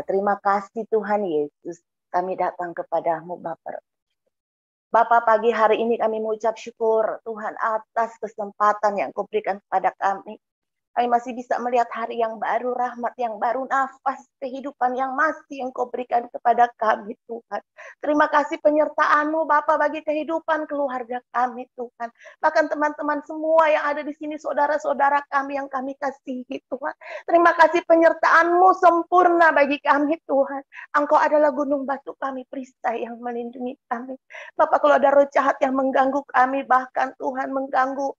saudara. Terima kasih Tuhan Yesus. Kami datang kepadamu Bapa. Bapa, pagi hari ini kami mengucap syukur Tuhan atas kesempatan yang Kau berikan kepada kami. Kami masih bisa melihat hari yang baru, rahmat yang baru, nafas kehidupan yang masih Engkau berikan kepada kami Tuhan. Terima kasih penyertaan-Mu Bapa bagi kehidupan keluarga kami Tuhan. Bahkan teman-teman semua yang ada di sini, saudara-saudara kami yang kami kasihi Tuhan. Terima kasih penyertaan-Mu sempurna bagi kami Tuhan. Engkau adalah gunung batu kami, perisai yang melindungi kami. Bapak, kalau ada roh jahat yang mengganggu kami, bahkan Tuhan mengganggu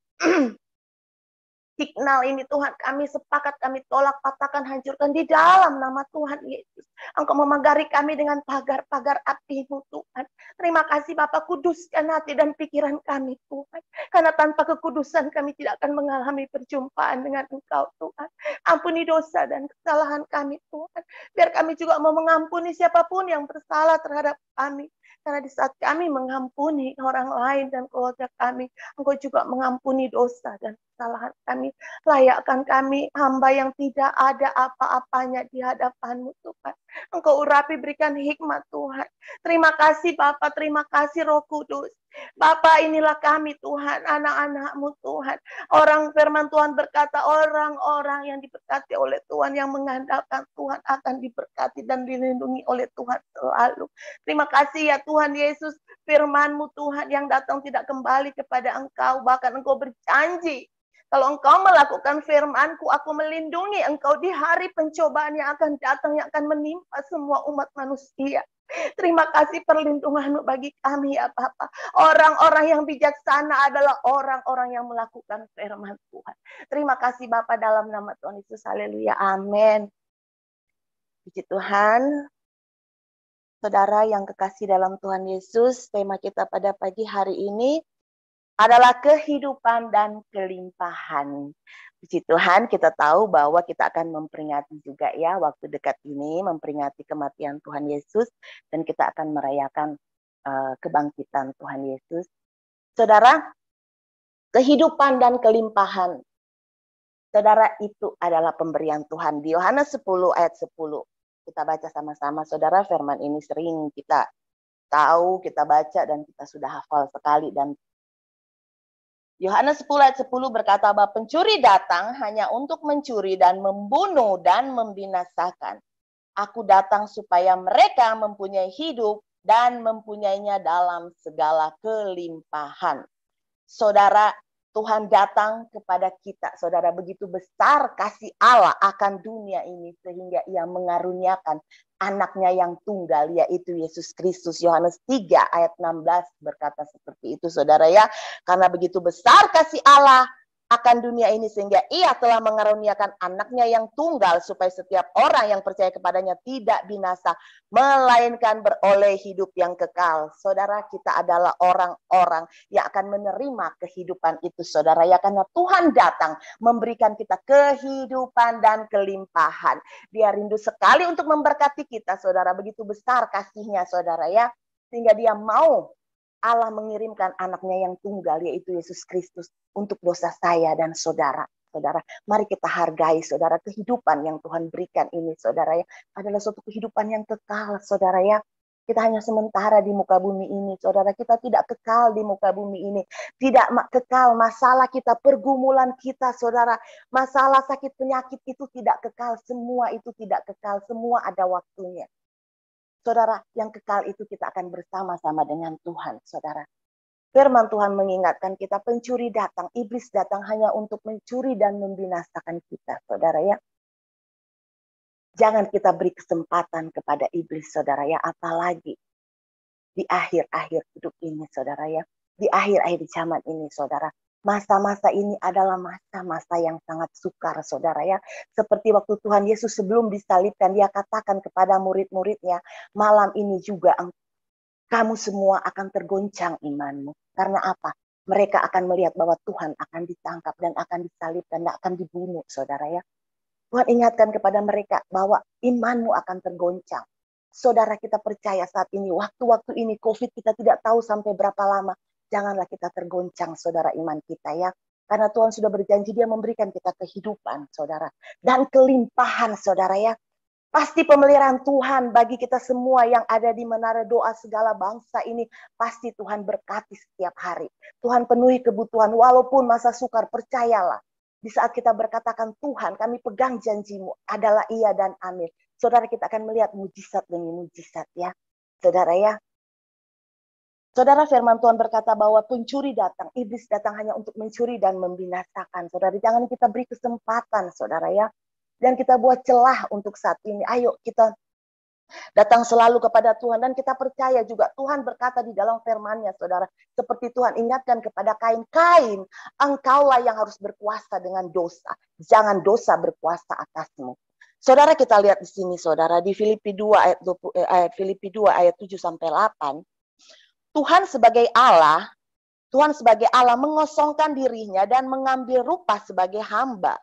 signal ini Tuhan, kami sepakat, kami tolak, patahkan, hancurkan di dalam nama Tuhan Yesus. Engkau memagari kami dengan pagar-pagar api-Mu Tuhan. Terima kasih Bapa, kuduskan hati dan pikiran kami Tuhan. Karena tanpa kekudusan kami tidak akan mengalami perjumpaan dengan Engkau Tuhan. Ampuni dosa dan kesalahan kami Tuhan. Biar kami juga mau mengampuni siapapun yang bersalah terhadap kami. Karena di saat kami mengampuni orang lain dan keluarga kami, Engkau juga mengampuni dosa dan kesalahan kami. Layakkan kami hamba yang tidak ada apa-apanya di hadapan-Mu Tuhan. Engkau urapi, berikan hikmat Tuhan. Terima kasih Bapa, terima kasih Roh Kudus. Bapa, inilah kami Tuhan, anak-anak-Mu Tuhan. Orang firman Tuhan berkata, orang-orang yang diberkati oleh Tuhan, yang mengandalkan Tuhan akan diberkati dan dilindungi oleh Tuhan selalu. Terima kasih ya Tuhan Yesus, firman-Mu Tuhan yang datang tidak kembali kepada Engkau, bahkan Engkau berjanji, kalau Engkau melakukan firman-Ku, aku melindungi Engkau di hari pencobaan yang akan datang, yang akan menimpa semua umat manusia. Terima kasih perlindungan-Mu bagi kami ya Bapa. Orang-orang yang bijaksana adalah orang-orang yang melakukan firman Tuhan. Terima kasih Bapa, dalam nama Tuhan Yesus. Haleluya. Amin. Puji Tuhan. Saudara yang kekasih dalam Tuhan Yesus, tema kita pada pagi hari ini adalah kehidupan dan kelimpahan. Puji Tuhan, kita tahu bahwa kita akan memperingati juga ya waktu dekat ini, memperingati kematian Tuhan Yesus, dan kita akan merayakan kebangkitan Tuhan Yesus. Saudara, kehidupan dan kelimpahan, saudara, itu adalah pemberian Tuhan. Di Yohanes 10 ayat 10, kita baca sama-sama. Saudara, firman ini sering kita tahu, kita baca, dan kita sudah hafal sekali. Dan Yohanes 10 ayat 10 berkata bahwa pencuri datang hanya untuk mencuri dan membunuh dan membinasakan. Aku datang supaya mereka mempunyai hidup dan mempunyainya dalam segala kelimpahan. Saudara, Tuhan datang kepada kita. Saudara, begitu besar kasih Allah akan dunia ini sehingga Ia mengaruniakan anaknya yang tunggal, yaitu Yesus Kristus. Yohanes 3 ayat 16 berkata seperti itu, saudara ya. Karena begitu besar kasih Allah akan dunia ini sehingga Ia telah mengaruniakan anaknya yang tunggal supaya setiap orang yang percaya kepadanya tidak binasa, melainkan beroleh hidup yang kekal. Saudara, kita adalah orang-orang yang akan menerima kehidupan itu, saudara ya. Karena Tuhan datang memberikan kita kehidupan dan kelimpahan. Dia rindu sekali untuk memberkati kita, saudara. Begitu besar kasihnya, saudara ya. Sehingga Dia mau Allah mengirimkan anaknya yang tunggal, yaitu Yesus Kristus, untuk dosa saya dan saudara. Saudara, mari kita hargai, saudara, kehidupan yang Tuhan berikan ini, saudara ya, adalah suatu kehidupan yang kekal, saudara ya. Kita hanya sementara di muka bumi ini, saudara. Kita tidak kekal di muka bumi ini. Tidak kekal masalah kita, pergumulan kita, saudara. Masalah sakit penyakit itu tidak kekal. Semua itu tidak kekal. Semua ada waktunya. Saudara, yang kekal itu kita akan bersama-sama dengan Tuhan, saudara. Firman Tuhan mengingatkan kita, pencuri datang, iblis datang hanya untuk mencuri dan membinasakan kita, saudara ya. Jangan kita beri kesempatan kepada iblis, saudara ya, apalagi di akhir-akhir hidup ini, saudara ya. Di akhir-akhir zaman ini, saudara. Masa-masa ini adalah masa-masa yang sangat sukar, saudara ya. Seperti waktu Tuhan Yesus sebelum disalibkan, Dia katakan kepada murid-muridnya, malam ini juga kamu semua akan tergoncang imanmu. Karena apa? Mereka akan melihat bahwa Tuhan akan ditangkap dan akan disalibkan dan akan dibunuh, saudara ya. Tuhan ingatkan kepada mereka bahwa imanmu akan tergoncang. Saudara, kita percaya saat ini, waktu-waktu ini COVID kita tidak tahu sampai berapa lama. Janganlah kita tergoncang, saudara, iman kita ya. Karena Tuhan sudah berjanji Dia memberikan kita kehidupan, saudara. Dan kelimpahan, saudara ya. Pasti pemeliharaan Tuhan bagi kita semua yang ada di menara doa segala bangsa ini. Pasti Tuhan berkati setiap hari. Tuhan penuhi kebutuhan walaupun masa sukar, percayalah. Di saat kita berkatakan Tuhan, kami pegang janjimu adalah iya dan amin. Saudara, kita akan melihat mujizat demi mujizat ya. Saudara ya. Saudara, firman Tuhan berkata bahwa pencuri datang. Iblis datang hanya untuk mencuri dan membinasakan. Saudara, jangan kita beri kesempatan saudara ya. Dan kita buat celah untuk saat ini. Ayo kita datang selalu kepada Tuhan. Dan kita percaya juga Tuhan berkata di dalam firman-Nya, saudara. Seperti Tuhan ingatkan kepada Kain. Kain, engkaulah yang harus berkuasa dengan dosa. Jangan dosa berkuasa atasmu. Saudara, kita lihat di sini saudara. Di Filipi 2 ayat 7 sampai 8. Tuhan sebagai Allah mengosongkan dirinya dan mengambil rupa sebagai hamba.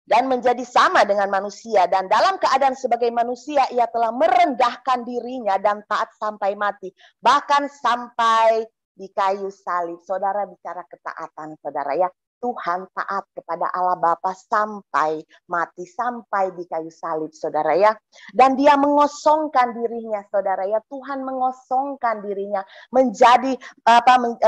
Dan menjadi sama dengan manusia. Dan dalam keadaan sebagai manusia, ia telah merendahkan dirinya dan taat sampai mati. Bahkan sampai di kayu salib. Saudara bicara ketaatan, saudara ya. Tuhan taat kepada Allah Bapa sampai mati, sampai di kayu salib, saudara ya. Dan dia mengosongkan dirinya, saudara ya. Tuhan mengosongkan dirinya menjadi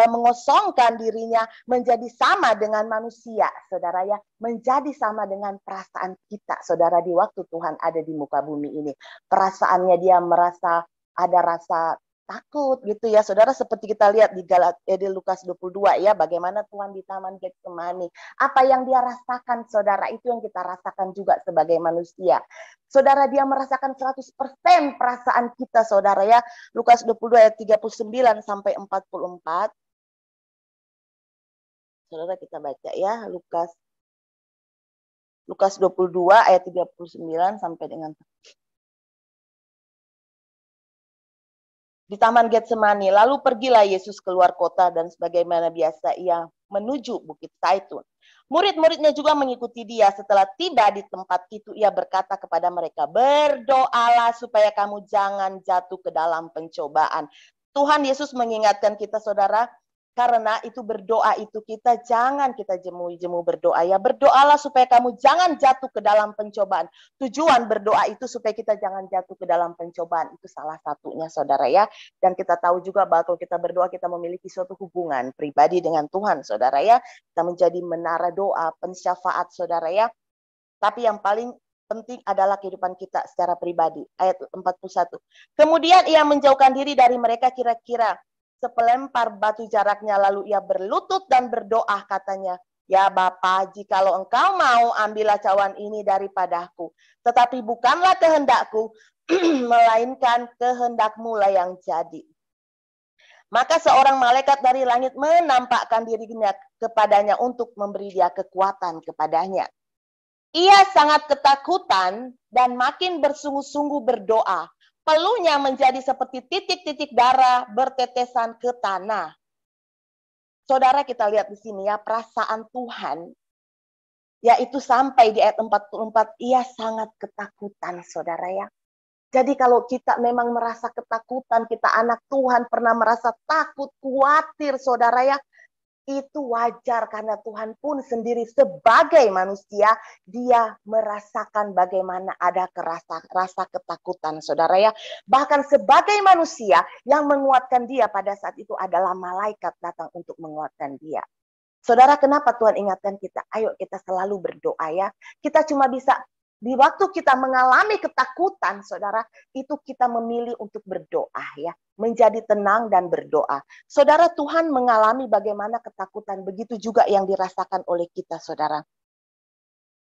mengosongkan dirinya menjadi sama dengan manusia, saudara ya. Menjadi sama dengan perasaan kita, saudara, di waktu Tuhan ada di muka bumi ini. Perasaannya dia merasa ada rasa takut gitu ya, saudara, seperti kita lihat di Lukas 22 ya, bagaimana Tuhan di Taman Getsemani. Apa yang dia rasakan, saudara, itu yang kita rasakan juga sebagai manusia. Saudara, dia merasakan 100% perasaan kita, saudara ya. Lukas 22 ayat 39 sampai 44. Saudara, kita baca ya, Lukas 22 ayat 39 sampai dengan di Taman Getsemani. Lalu pergilah Yesus keluar kota dan sebagaimana biasa ia menuju Bukit Zaitun. Murid-muridnya juga mengikuti dia. Setelah tiba di tempat itu, ia berkata kepada mereka, berdoalah supaya kamu jangan jatuh ke dalam pencobaan. Tuhan Yesus mengingatkan kita, saudara, karena itu berdoa itu kita jangan kita jemu-jemu berdoa ya. Berdoalah supaya kamu jangan jatuh ke dalam pencobaan. Tujuan berdoa itu supaya kita jangan jatuh ke dalam pencobaan. Itu salah satunya, saudara ya. Dan kita tahu juga bahwa kalau kita berdoa kita memiliki suatu hubungan pribadi dengan Tuhan, saudara ya. Kita menjadi menara doa, pensyafaat, saudara ya. Tapi yang paling penting adalah kehidupan kita secara pribadi. Ayat 41. Kemudian ia menjauhkan diri dari mereka kira-kira sepelempar batu jaraknya, lalu ia berlutut dan berdoa, katanya, ya Bapa, jikalau engkau mau, ambillah cawan ini daripadaku. Tetapi bukanlah kehendakku, melainkan kehendakmu lah yang jadi. Maka seorang malaikat dari langit menampakkan dirinya kepadanya untuk memberi dia kekuatan kepadanya. Ia sangat ketakutan dan makin bersungguh-sungguh berdoa. Peluhnya menjadi seperti titik-titik darah bertetesan ke tanah. Saudara, kita lihat di sini ya, perasaan Tuhan, yaitu sampai di ayat 44, ia sangat ketakutan, saudara ya. Jadi kalau kita memang merasa ketakutan, kita anak Tuhan pernah merasa takut, khawatir, saudara ya, itu wajar karena Tuhan pun sendiri sebagai manusia, dia merasakan bagaimana ada rasa ketakutan, saudara ya. Bahkan sebagai manusia yang menguatkan dia pada saat itu adalah malaikat datang untuk menguatkan dia. Saudara, kenapa Tuhan ingatkan kita? Ayo kita selalu berdoa ya. Kita cuma bisa di waktu kita mengalami ketakutan, saudara, itu kita memilih untuk berdoa ya. Menjadi tenang dan berdoa. Saudara, Tuhan mengalami bagaimana ketakutan. Begitu juga yang dirasakan oleh kita, saudara.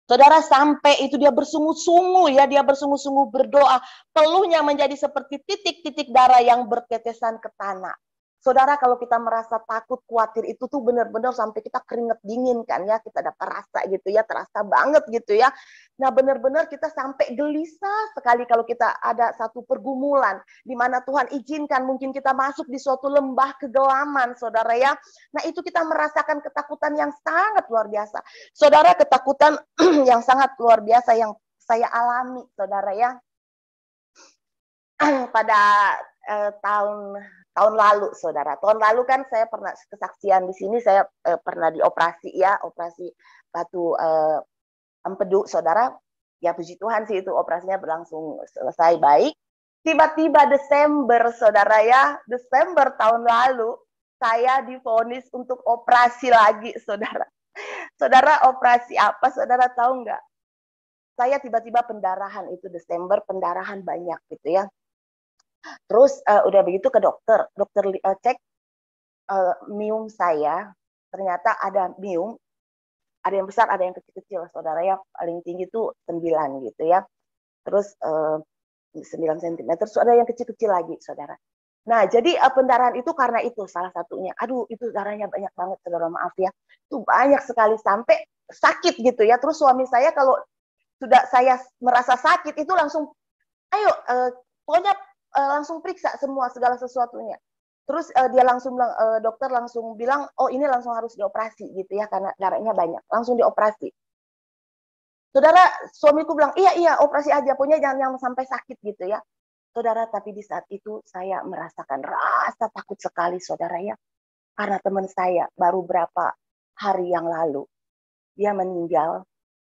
Saudara, sampai itu dia bersungguh-sungguh ya. Dia bersungguh-sungguh berdoa. Peluhnya menjadi seperti titik-titik darah yang bertetesan ke tanah. Saudara, kalau kita merasa takut, khawatir, itu tuh benar-benar sampai kita keringet dingin kan ya, kita dapat rasa gitu ya, terasa banget gitu ya. Nah, benar-benar kita sampai gelisah sekali kalau kita ada satu pergumulan di mana Tuhan izinkan mungkin kita masuk di suatu lembah kegelaman, saudara ya. Nah, itu kita merasakan ketakutan yang sangat luar biasa. Saudara, ketakutan yang sangat luar biasa yang saya alami, saudara ya. Pada tahun lalu, saudara. Tahun lalu kan saya pernah kesaksian di sini, saya pernah dioperasi ya, operasi batu empedu, saudara. Ya puji Tuhan sih itu operasinya berlangsung selesai baik. Tiba-tiba Desember, saudara ya, Desember tahun lalu, saya divonis untuk operasi lagi, saudara. Saudara, operasi apa? Saudara tahu nggak? Saya tiba-tiba pendarahan itu Desember, pendarahan banyak gitu ya. Terus udah begitu ke dokter, dokter cek mium saya, ternyata ada mium, ada yang besar, ada yang kecil-kecil, saudara ya. Paling tinggi tuh 9 gitu ya. Terus 9 cm, terus ada yang kecil-kecil lagi, saudara. Nah, jadi pendarahan itu karena itu salah satunya. Aduh, itu darahnya banyak banget, saudara, maaf ya. Itu banyak sekali sampai sakit gitu ya. Terus suami saya kalau sudah saya merasa sakit itu langsung, ayo, pokoknya langsung periksa semua segala sesuatunya. Terus dia langsung bilang, dokter langsung bilang, oh ini langsung harus dioperasi gitu ya, karena darahnya banyak. Langsung dioperasi. Saudara, suamiku bilang, iya, operasi aja, pokoknya jangan sampai sakit gitu ya. Saudara, tapi di saat itu saya merasakan rasa takut sekali, saudara ya. Karena teman saya baru berapa hari yang lalu, dia meninggal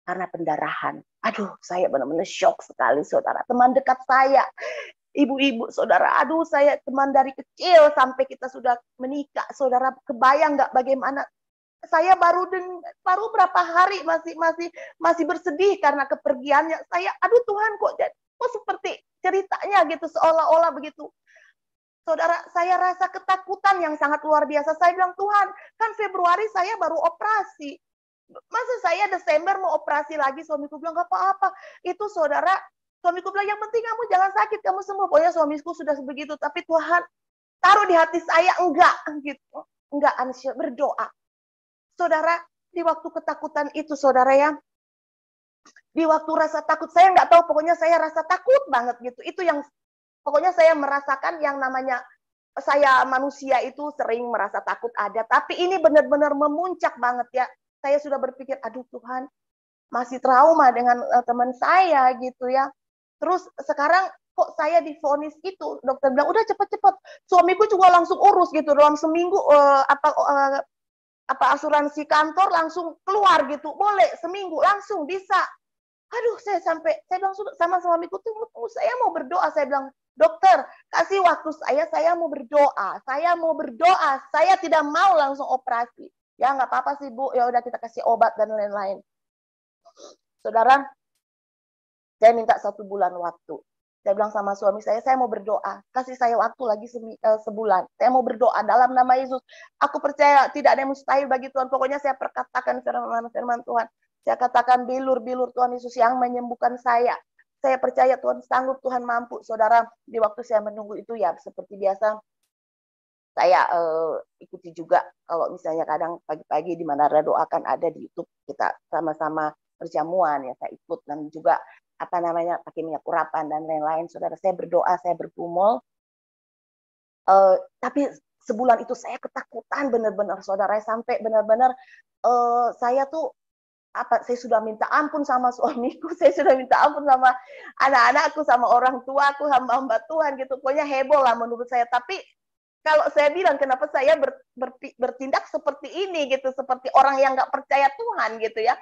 karena pendarahan. Aduh, saya benar-benar shock sekali, saudara. Teman dekat saya, ibu-ibu, saudara. Aduh, saya teman dari kecil sampai kita sudah menikah, saudara. Kebayang nggak bagaimana saya baru berapa hari masih bersedih karena kepergiannya. Saya, aduh Tuhan, kok seperti ceritanya gitu, seolah-olah begitu. Saudara, saya rasa ketakutan yang sangat luar biasa. Saya bilang, Tuhan, kan Februari saya baru operasi. Masa saya Desember mau operasi lagi? Suamiku bilang, gak apa-apa. Itu saudara, suamiku bilang, yang penting kamu jangan sakit, kamu sembuh. Pokoknya suamiku sudah begitu. Tapi Tuhan taruh di hati saya, enggak gitu. Enggak, Ansya, berdoa. Saudara, di waktu ketakutan itu, saudara ya, di waktu rasa takut, saya nggak tahu, pokoknya saya rasa takut banget gitu. Itu yang, pokoknya saya merasakan yang namanya, saya manusia itu sering merasa takut ada, tapi ini benar-benar memuncak banget ya. Saya sudah berpikir, aduh Tuhan, masih trauma dengan teman saya gitu ya. Terus sekarang kok saya divonis itu, dokter bilang, udah cepet-cepet. Suamiku juga langsung urus gitu, dalam seminggu apa asuransi kantor langsung keluar gitu, boleh seminggu langsung bisa. Aduh, saya bilang sama suamiku, tunggu, saya mau berdoa. Saya bilang, dokter, kasih waktu saya mau berdoa. Saya tidak mau langsung operasi. Ya nggak apa-apa sih Bu, ya udah kita kasih obat dan lain-lain. Saudara, saya minta 1 bulan waktu. Saya bilang sama suami saya mau berdoa. Kasih saya waktu lagi sebulan. Saya mau berdoa dalam nama Yesus. Aku percaya tidak ada yang mustahil bagi Tuhan. Pokoknya saya perkatakan firman Tuhan. Saya katakan bilur-bilur Tuhan Yesus yang menyembuhkan saya. Saya percaya Tuhan sanggup, Tuhan mampu. Saudara, di waktu saya menunggu itu ya seperti biasa, saya ikuti juga kalau misalnya kadang pagi-pagi di mana doakan ada di YouTube, kita sama-sama perjamuan ya, saya ikut, dan juga apa namanya pakai minyak urapan dan lain-lain. Saudara, saya berdoa, saya bergumul, tapi sebulan itu saya ketakutan benar-benar, saudara, sampai benar-benar saya tuh saya sudah minta ampun sama suamiku, saya sudah minta ampun sama anak-anakku, sama orang tuaku, hamba-hamba Tuhan gitu. Pokoknya heboh lah menurut saya. Tapi kalau saya bilang kenapa saya bertindak seperti ini gitu, seperti orang yang nggak percaya Tuhan gitu ya.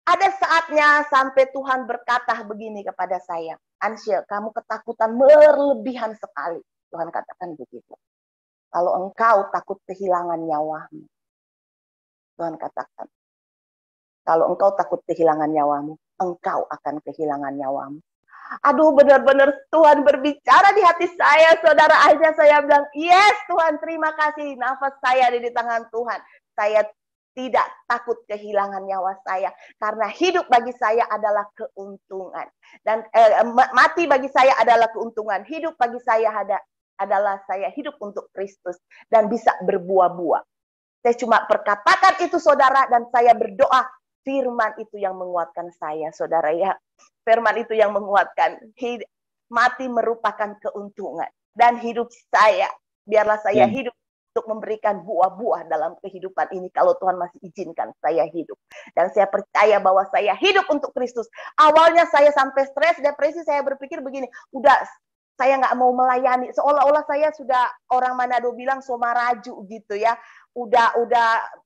Ada saatnya sampai Tuhan berkata begini kepada saya, Ansya, kamu ketakutan berlebihan sekali. Tuhan katakan begitu. Kalau engkau takut kehilangan nyawamu, Tuhan katakan, kalau engkau takut kehilangan nyawamu, engkau akan kehilangan nyawamu. Aduh, benar-benar Tuhan berbicara di hati saya, saudara. Akhirnya saya bilang, yes Tuhan, terima kasih. Nafas saya ada di tangan Tuhan. Saya tidak takut kehilangan nyawa saya, karena hidup bagi saya adalah keuntungan, dan mati bagi saya adalah keuntungan. Hidup bagi saya adalah saya hidup untuk Kristus dan bisa berbuah-buah. Saya cuma perkatakan itu, saudara, dan saya berdoa. Firman itu yang menguatkan saya, saudara ya. Firman itu yang menguatkan. Mati merupakan keuntungan, dan hidup saya, biarlah saya hidup untuk memberikan buah-buah dalam kehidupan ini, kalau Tuhan masih izinkan saya hidup. Dan saya percaya bahwa saya hidup untuk Kristus. Awalnya saya sampai stres, depresi, saya berpikir begini, udah saya nggak mau melayani, seolah-olah saya sudah, orang Manado bilang somaraju gitu ya, udah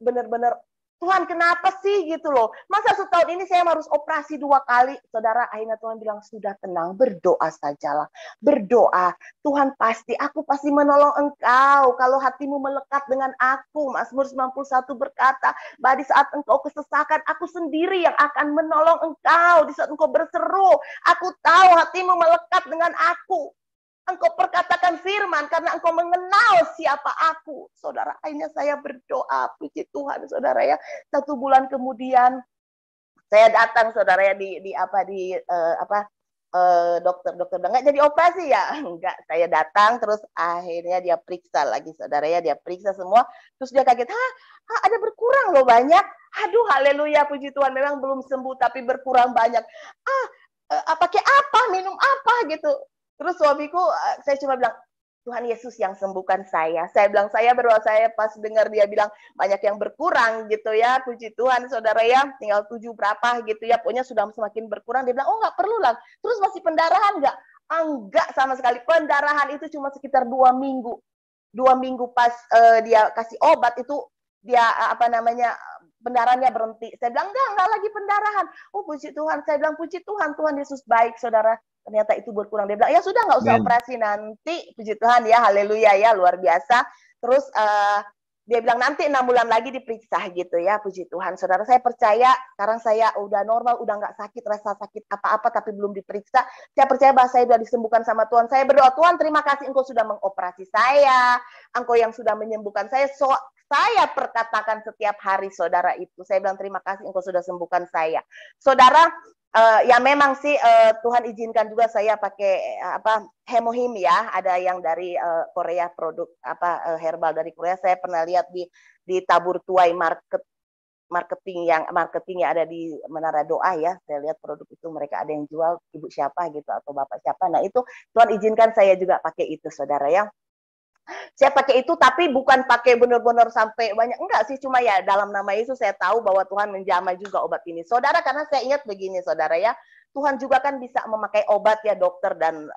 benar-benar Tuhan kenapa sih gitu loh. Masa setahun ini saya harus operasi 2 kali. Saudara, akhirnya Tuhan bilang, sudah tenang, berdoa sajalah. Berdoa, Tuhan aku pasti menolong engkau. Kalau hatimu melekat dengan aku. Mazmur 91 berkata, bahwa di saat engkau kesesakan, aku sendiri yang akan menolong engkau. Di saat engkau berseru, aku tahu hatimu melekat dengan aku. Engkau perkatakan firman karena engkau mengenal siapa aku. Saudara, akhirnya saya berdoa, puji Tuhan, saudara ya. 1 bulan kemudian saya datang, saudara ya, dokter bilang nggak jadi operasi ya, enggak. Saya datang terus akhirnya dia periksa lagi, saudara ya, dia periksa semua, terus dia kaget, ada berkurang loh banyak. Aduh, haleluya, puji Tuhan, memang belum sembuh tapi berkurang banyak. Pakai apa, minum apa gitu. Terus suamiku, saya cuma bilang, Tuhan Yesus yang sembuhkan saya. Saya bilang, saya berdoa, saya pas dengar dia bilang banyak yang berkurang gitu ya. Puji Tuhan, saudara ya, tinggal 7 berapa gitu ya. Pokoknya sudah semakin berkurang. Dia bilang, oh nggak perlu lah. Terus masih pendarahan nggak? Enggak sama sekali. Pendarahan itu cuma sekitar 2 minggu. 2 minggu pas dia kasih obat itu, dia pendarahannya berhenti. Saya bilang, enggak lagi pendarahan. Oh puji Tuhan. Saya bilang, puji Tuhan, Tuhan Yesus baik, saudara. Ternyata itu berkurang. Dia bilang, ya sudah nggak usah operasi nanti. Puji Tuhan ya, haleluya ya, luar biasa. Terus dia bilang nanti 6 bulan lagi diperiksa gitu ya, puji Tuhan. Saudara, saya percaya sekarang saya udah normal, udah nggak sakit, rasa sakit apa-apa tapi belum diperiksa. Saya percaya bahwa saya sudah disembuhkan sama Tuhan. Saya berdoa, Tuhan terima kasih engkau sudah mengoperasi saya, engkau yang sudah menyembuhkan saya. Saya perkatakan setiap hari, saudara itu. Saya bilang terima kasih engkau sudah sembuhkan saya. Saudara, ya memang sih Tuhan izinkan juga saya pakai Hemohim ya, ada yang dari Korea, produk herbal dari Korea. Saya pernah lihat di Tabur Tuai marketingnya ada di Menara Doa ya. Saya lihat produk itu mereka ada yang jual, ibu siapa gitu atau bapak siapa. Nah itu Tuhan izinkan saya juga pakai itu, saudara ya. Saya pakai itu tapi bukan pakai benar-benar sampai banyak, enggak sih, cuma ya dalam nama Yesus saya tahu bahwa Tuhan menjamah juga obat ini. Saudara, karena saya ingat begini saudara ya, Tuhan juga kan bisa memakai obat ya, dokter dan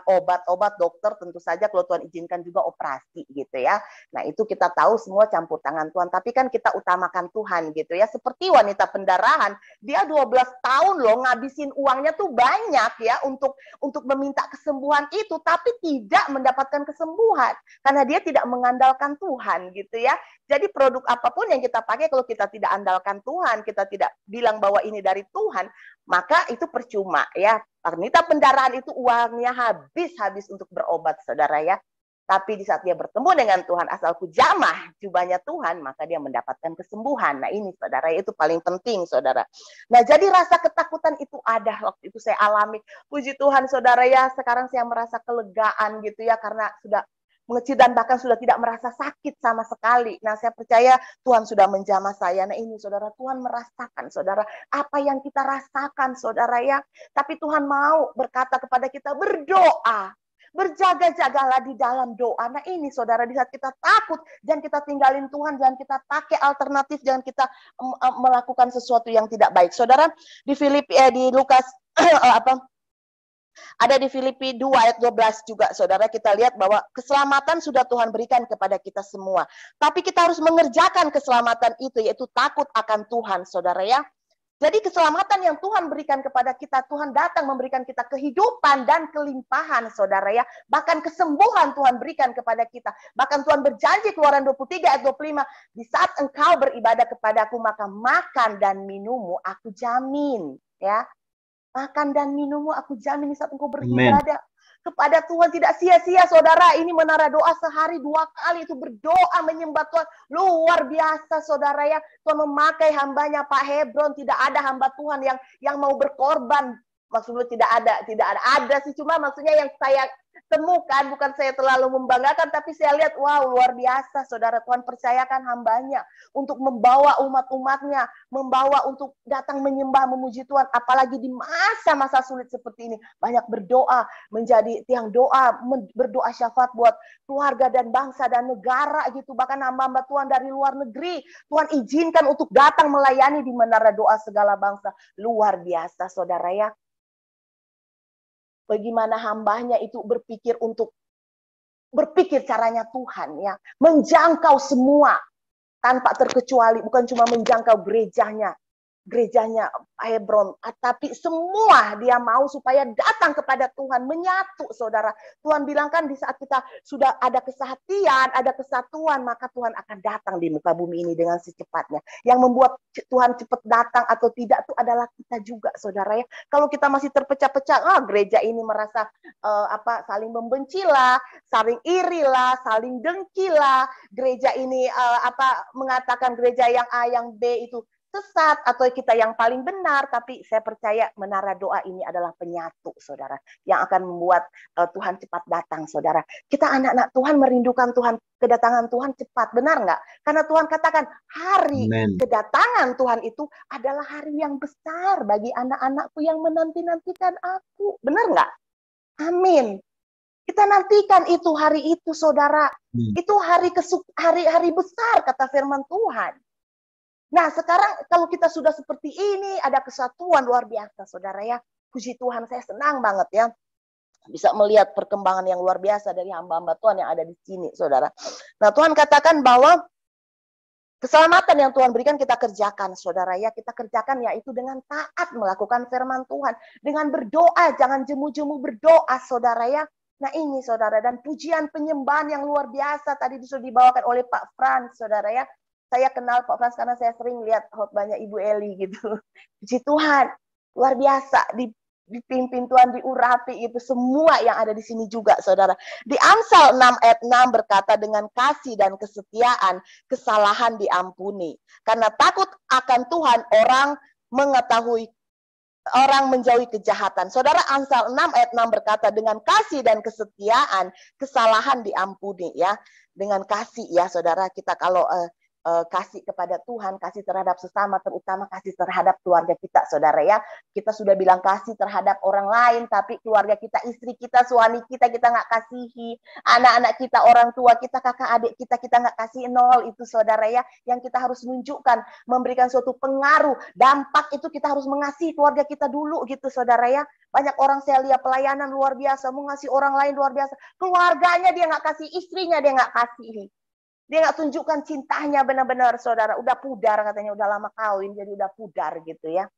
obat dokter tentu saja kalau Tuhan izinkan juga operasi gitu ya. Nah itu kita tahu semua campur tangan Tuhan, tapi kan kita utamakan Tuhan gitu ya. Seperti wanita pendarahan, dia 12 tahun loh ngabisin uangnya tuh banyak ya untuk meminta kesembuhan itu, tapi tidak mendapatkan kesembuhan karena dia tidak mengandalkan Tuhan gitu ya. Jadi produk apapun yang kita pakai kalau kita tidak andalkan Tuhan, kita tidak bilang bahwa ini dari Tuhan, maka itu percuma ya. Wanita pendarahan itu uangnya habis untuk berobat, saudara ya. Tapi di saat dia bertemu dengan Tuhan, asalku jamah jubahnya Tuhan, maka dia mendapatkan kesembuhan. Nah ini saudara, itu paling penting saudara. Nah jadi rasa ketakutan itu ada, waktu itu saya alami. Puji Tuhan saudara ya, sekarang saya merasa kelegaan gitu ya, karena sudah mengecil dan bahkan sudah tidak merasa sakit sama sekali. Nah saya percaya Tuhan sudah menjamah saya. Nah ini saudara, Tuhan merasakan saudara apa yang kita rasakan saudara ya. Tapi Tuhan mau berkata kepada kita, berdoa. Berjaga-jagalah di dalam doa. Nah ini saudara, di saat kita takut, jangan kita tinggalin Tuhan, jangan kita pakai alternatif, jangan kita melakukan sesuatu yang tidak baik. Saudara, di Lukas ada di Filipi 2 ayat 12 juga, saudara, kita lihat bahwa keselamatan sudah Tuhan berikan kepada kita semua. Tapi kita harus mengerjakan keselamatan itu, yaitu takut akan Tuhan, saudara ya. Jadi keselamatan yang Tuhan berikan kepada kita, Tuhan datang memberikan kita kehidupan dan kelimpahan, saudara ya. Bahkan kesembuhan Tuhan berikan kepada kita. Bahkan Tuhan berjanji, Keluaran 23 ayat 25, di saat engkau beribadah kepadaku, maka makan dan minummu aku jamin. Ya, makan dan minummu aku jamin di saat engkau beribadah kepada Tuhan tidak sia-sia, saudara. Ini menara doa sehari 2 kali itu berdoa menyembah Tuhan. Luar biasa, saudara ya. Tuhan memakai hambanya Pak Hebron. Tidak ada hamba Tuhan yang mau berkorban. Maksudnya tidak ada sih. Cuma maksudnya yang saya temukan, bukan saya terlalu membanggakan, tapi saya lihat, wow, luar biasa, saudara. Tuhan percayakan hambanya untuk membawa umat-umatnya, membawa untuk datang menyembah, memuji Tuhan. Apalagi di masa-masa sulit seperti ini. Banyak berdoa, menjadi tiang doa, berdoa syafaat buat keluarga dan bangsa dan negara gitu. Bahkan hamba-hamba Tuhan dari luar negeri, Tuhan izinkan untuk datang melayani di menara doa segala bangsa. Luar biasa, saudara ya. Bagaimana hambanya itu berpikir caranya Tuhan ya, menjangkau semua. tanpa terkecuali, bukan cuma menjangkau gerejanya Hebron, tapi semua dia mau supaya datang kepada Tuhan, menyatu, saudara. Tuhan bilang kan di saat kita sudah ada kesehatian, ada kesatuan, maka Tuhan akan datang di muka bumi ini dengan secepatnya. Yang membuat Tuhan cepat datang atau tidak itu adalah kita juga, saudara ya. Kalau kita masih terpecah-pecah, gereja ini merasa saling membenci lah, saling iri lah, saling dengki lah. Gereja ini mengatakan gereja yang A, yang B itu sesat, atau kita yang paling benar. Tapi saya percaya menara doa ini adalah penyatu, saudara, yang akan membuat Tuhan cepat datang, saudara. Kita anak-anak Tuhan merindukan Tuhan, kedatangan Tuhan cepat, benar nggak? Karena Tuhan katakan hari kedatangan Tuhan itu adalah hari yang besar bagi anak-anakku yang menanti-nantikan aku, benar nggak? Amin. Kita nantikan itu hari itu, saudara. Itu hari besar, kata firman Tuhan. Nah, sekarang kalau kita sudah seperti ini, ada kesatuan luar biasa, saudara ya. Puji Tuhan, saya senang banget ya. Bisa melihat perkembangan yang luar biasa dari hamba-hamba Tuhan yang ada di sini, saudara. Nah, Tuhan katakan bahwa keselamatan yang Tuhan berikan kita kerjakan, saudara ya. Kita kerjakan yaitu dengan taat melakukan firman Tuhan. Dengan berdoa, jangan jemu-jemu berdoa, saudara ya. Nah ini, saudara, dan pujian penyembahan yang luar biasa tadi sudah dibawakan oleh Pak Frans, saudara ya. Saya kenal Pak Frans karena saya sering lihat khotbahnya Ibu Eli gitu. Puji Tuhan, luar biasa, dipimpin Tuhan, diurapi itu semua yang ada di sini juga, saudara. Di Amsal 6 ayat 6 berkata, dengan kasih dan kesetiaan kesalahan diampuni. Karena takut akan Tuhan orang menjauhi kejahatan. Saudara, Amsal 6 ayat 6 berkata, dengan kasih dan kesetiaan kesalahan diampuni ya. Dengan kasih ya, saudara, kita kalau kasih kepada Tuhan, kasih terhadap sesama, terutama kasih terhadap keluarga kita, saudara ya. Kita sudah bilang kasih terhadap orang lain, tapi keluarga kita, istri kita, suami kita nggak kasihi, anak-anak kita, orang tua kita, kakak adik kita nggak kasih, nol itu, saudara ya. Yang kita harus menunjukkan, memberikan suatu pengaruh, dampak itu kita harus mengasihi keluarga kita dulu gitu, saudara ya. Banyak orang saya lihat pelayanan luar biasa, mengasihi orang lain luar biasa, keluarganya dia nggak kasih, istrinya dia nggak kasihi. Dia nggak tunjukkan cintanya benar-benar, saudara. Udah pudar katanya, udah lama kawin, jadi udah pudar gitu ya.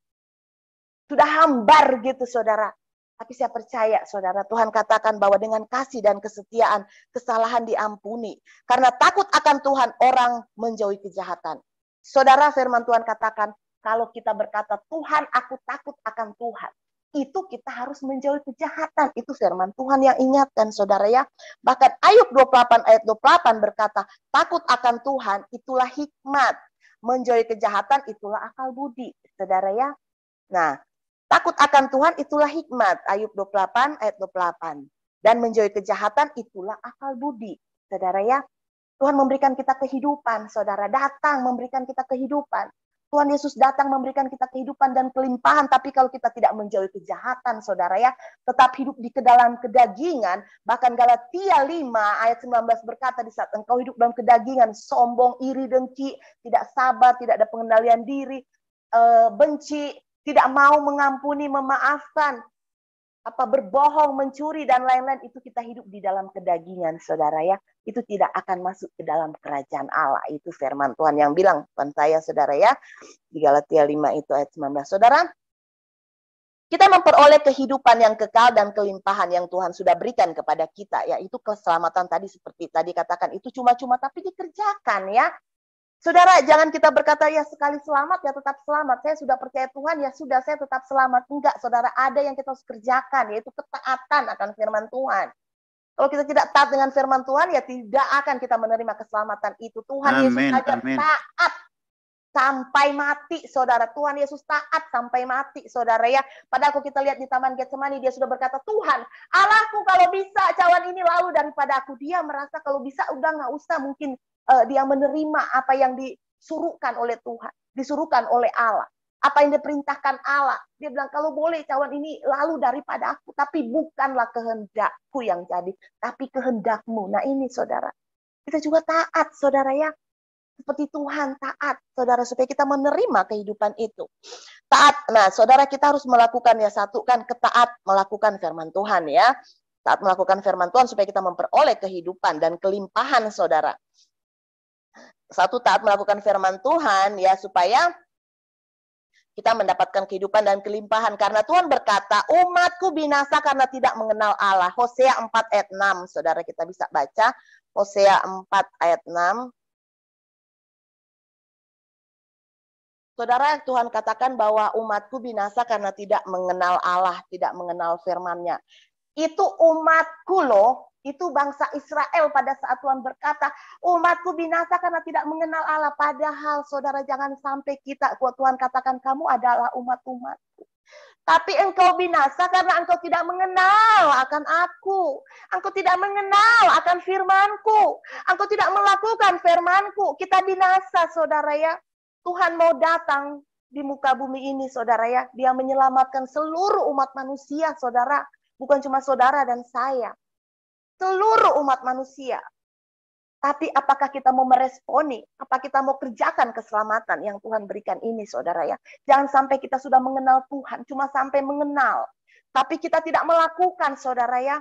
Sudah hambar gitu, saudara. Tapi saya percaya, saudara, Tuhan katakan bahwa dengan kasih dan kesetiaan, kesalahan diampuni. Karena takut akan Tuhan, orang menjauhi kejahatan. Saudara, firman Tuhan katakan, kalau kita berkata, Tuhan, aku takut akan Tuhan, itu kita harus menjauhi kejahatan. Itu firman Tuhan yang ingatkan, saudara ya. Bahkan Ayub 28 ayat 28 berkata, takut akan Tuhan itulah hikmat, menjauhi kejahatan itulah akal budi, saudara ya. Nah, takut akan Tuhan itulah hikmat, Ayub 28 ayat 28. Dan menjauhi kejahatan itulah akal budi, saudara ya. Tuhan memberikan kita kehidupan, saudara, datang memberikan kita kehidupan. Tuhan Yesus datang memberikan kita kehidupan dan kelimpahan, tapi kalau kita tidak menjauhi kejahatan, saudara ya, tetap hidup di dalam kedagingan, bahkan Galatia 5 ayat 19 berkata, di saat engkau hidup dalam kedagingan, sombong, iri, dengki, tidak sabar, tidak ada pengendalian diri, benci, tidak mau mengampuni, memaafkan, berbohong, mencuri, dan lain-lain, itu kita hidup di dalam kedagingan, saudara ya. Itu tidak akan masuk ke dalam kerajaan Allah. Itu firman Tuhan yang bilang, Tuhan saya, saudara ya. Di Galatia 5 itu ayat 19. Saudara, kita memperoleh kehidupan yang kekal dan kelimpahan yang Tuhan sudah berikan kepada kita. Yaitu keselamatan tadi, seperti tadi katakan, itu cuma-cuma tapi dikerjakan ya. Saudara, jangan kita berkata, ya sekali selamat, ya tetap selamat. Saya sudah percaya Tuhan, ya sudah, saya tetap selamat. Enggak, saudara, ada yang kita harus kerjakan, yaitu ketaatan akan firman Tuhan. Kalau kita tidak taat dengan firman Tuhan, ya tidak akan kita menerima keselamatan itu. Tuhan Yesus saja taat sampai mati, saudara. Tuhan Yesus taat sampai mati, saudara ya. Padahal kalau kita lihat di Taman Getsemani, dia sudah berkata, Tuhan, Allahku, kalau bisa cawan ini lalu daripada aku. Dia merasa kalau bisa udah nggak usah, mungkin dia menerima apa yang disuruhkan oleh Tuhan, disuruhkan oleh Allah, apa yang diperintahkan Allah. Dia bilang, kalau boleh cawan ini lalu daripada aku, tapi bukanlah kehendakku yang jadi, tapi kehendakmu. Nah ini, saudara, kita juga taat, saudara ya, seperti Tuhan taat, saudara, supaya kita menerima kehidupan itu. Taat, nah saudara, kita harus melakukan, ya satu kan ketaat melakukan firman Tuhan ya, taat melakukan firman Tuhan supaya kita memperoleh kehidupan dan kelimpahan, saudara. Satu, taat melakukan firman Tuhan ya, supaya kita mendapatkan kehidupan dan kelimpahan. Karena Tuhan berkata, umatku binasa karena tidak mengenal Allah. Hosea 4 ayat 6. Saudara, kita bisa baca Hosea 4 ayat 6. Saudara, Tuhan katakan bahwa umatku binasa karena tidak mengenal Allah, tidak mengenal firman-Nya. Itu umatku loh, itu bangsa Israel pada saat Tuhan berkata, umatku binasa karena tidak mengenal Allah. Padahal saudara, jangan sampai Tuhan katakan kamu adalah umatku. Tapi engkau binasa karena engkau tidak mengenal akan aku. Engkau tidak mengenal akan firmanku. Engkau tidak melakukan firmanku. Kita binasa, saudara ya. Tuhan mau datang di muka bumi ini, saudara ya. Dia menyelamatkan seluruh umat manusia, saudara. Bukan cuma saudara dan saya. Seluruh umat manusia. Tapi apakah kita mau meresponi? Apa kita mau kerjakan keselamatan yang Tuhan berikan ini, saudara ya? Jangan sampai kita sudah mengenal Tuhan, cuma sampai mengenal. Tapi kita tidak melakukan, saudara ya.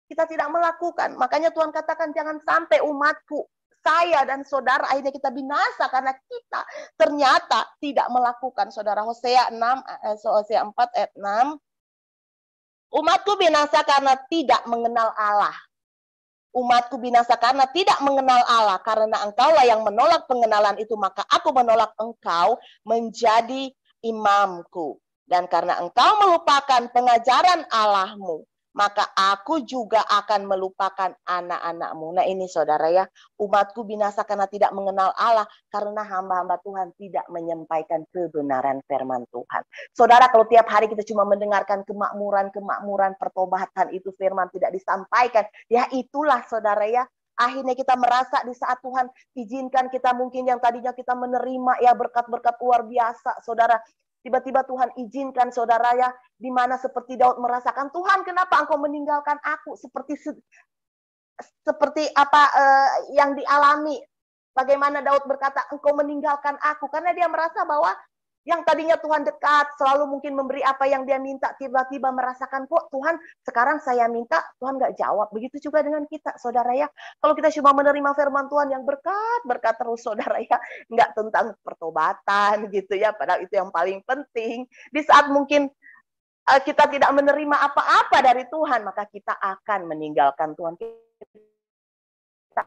Kita tidak melakukan. Makanya Tuhan katakan jangan sampai umatku, saya dan saudara akhirnya kita binasa karena kita ternyata tidak melakukan, saudara. Hosea 4 ayat 6. Umatku binasa karena tidak mengenal Allah. Umatku binasa karena tidak mengenal Allah. Karena engkaulah yang menolak pengenalan itu, maka aku menolak engkau menjadi imamku. Dan karena engkau melupakan pengajaran Allahmu, maka aku juga akan melupakan anak-anakmu. Nah ini saudara ya, umatku binasa karena tidak mengenal Allah, karena hamba-hamba Tuhan tidak menyampaikan kebenaran firman Tuhan. Saudara, kalau tiap hari kita cuma mendengarkan kemakmuran, pertobatan, itu firman tidak disampaikan, ya itulah saudara ya, akhirnya kita merasa di saat Tuhan izinkan kita, mungkin yang tadinya kita menerima ya berkat-berkat luar biasa, saudara, tiba-tiba Tuhan izinkan, saudara ya, di mana seperti Daud merasakan, Tuhan kenapa engkau meninggalkan aku, seperti apa yang dialami. Bagaimana Daud berkata, engkau meninggalkan aku, karena dia merasa bahwa yang tadinya Tuhan dekat, selalu mungkin memberi apa yang dia minta, tiba-tiba merasakan, kok Tuhan sekarang saya minta, Tuhan nggak jawab. Begitu juga dengan kita, saudara ya. Kalau kita cuma menerima firman Tuhan yang berkat terus, saudara ya, nggak tentang pertobatan gitu ya, padahal itu yang paling penting. Di saat mungkin kita tidak menerima apa-apa dari Tuhan, maka kita akan meninggalkan Tuhan. Kita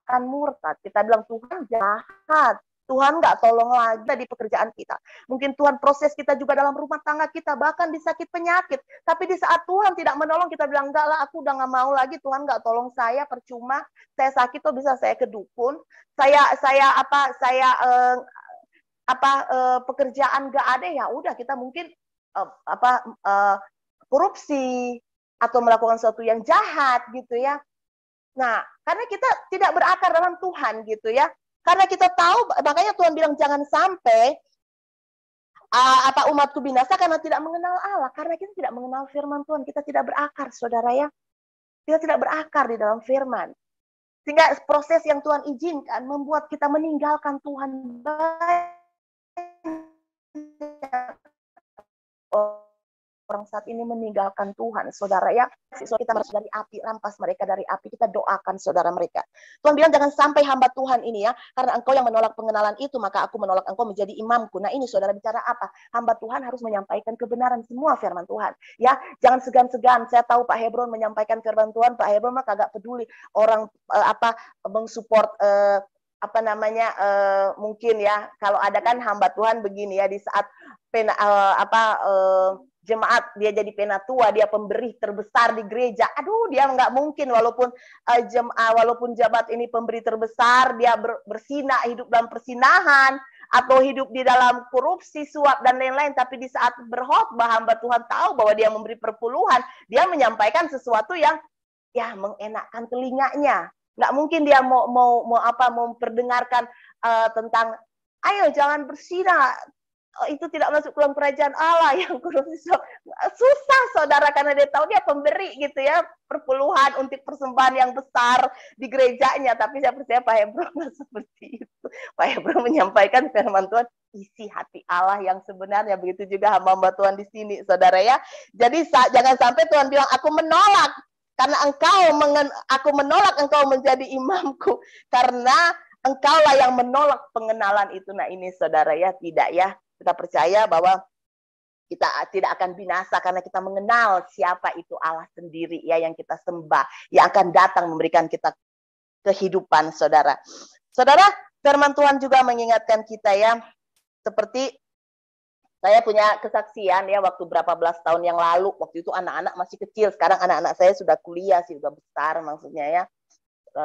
akan murtad. Kita bilang Tuhan jahat, Tuhan nggak tolong lagi di pekerjaan kita. Mungkin Tuhan proses kita juga dalam rumah tangga kita, bahkan di sakit penyakit. Tapi di saat Tuhan tidak menolong, kita bilang enggak lah, aku udah nggak mau lagi, Tuhan nggak tolong saya, percuma. Saya sakit tuh bisa saya ke dukun. Pekerjaan nggak ada, ya udah kita mungkin korupsi atau melakukan sesuatu yang jahat gitu ya. Nah, karena kita tidak berakar dalam Tuhan gitu ya. Karena kita tahu, makanya Tuhan bilang jangan sampai umatku binasa karena tidak mengenal Allah. Karena kita tidak mengenal firman Tuhan, kita tidak berakar, saudara ya. Kita tidak berakar di dalam firman. Sehingga proses yang Tuhan izinkan membuat kita meninggalkan Tuhan. Orang saat ini meninggalkan Tuhan, saudara ya. Kita harus dari api, rampas mereka dari api. Kita doakan saudara mereka. Tuhan bilang jangan sampai hamba Tuhan ini ya, karena engkau yang menolak pengenalan itu, maka aku menolak engkau menjadi imamku. Nah ini saudara bicara apa? Hamba Tuhan harus menyampaikan kebenaran semua firman Tuhan. Ya, jangan segan-segan. Saya tahu Pak Hebron menyampaikan firman Tuhan. Pak Hebron mah kagak peduli orang mensupport mungkin ya, kalau ada kan hamba Tuhan begini ya, di saat jemaat dia jadi penatua, dia pemberi terbesar di gereja. Aduh, dia nggak mungkin walaupun jabat ini pemberi terbesar, dia bersinah, hidup dalam persinahan atau hidup di dalam korupsi, suap dan lain-lain. Tapi di saat berkhotbah, hamba Tuhan tahu bahwa dia memberi perpuluhan, dia menyampaikan sesuatu yang ya mengenakkan telinganya. Nggak mungkin dia mau memperdengarkan tentang ayo jangan bersinah, itu tidak masuk dalam kerajaan Allah, yang korupsi. Susah saudara, karena dia tahu dia pemberi gitu ya, perpuluhan untuk persembahan yang besar di gerejanya. Tapi saya percaya Pak Hebron seperti itu. Pak Hebron menyampaikan firman Tuhan, isi hati Allah yang sebenarnya. Begitu juga hamba-hamba Tuhan di sini, saudara ya. Jadi jangan sampai Tuhan bilang aku menolak Karena aku menolak engkau menjadi imamku. Karena engkaulah yang menolak pengenalan itu. Nah ini saudara ya, tidak ya. Kita percaya bahwa kita tidak akan binasa karena kita mengenal siapa itu Allah sendiri ya, yang kita sembah, yang akan datang memberikan kita kehidupan, saudara. Saudara, firman Tuhan juga mengingatkan kita ya, seperti saya punya kesaksian ya, waktu berapa belas tahun yang lalu, waktu itu anak-anak masih kecil, sekarang anak-anak saya sudah kuliah sih, sudah besar maksudnya ya.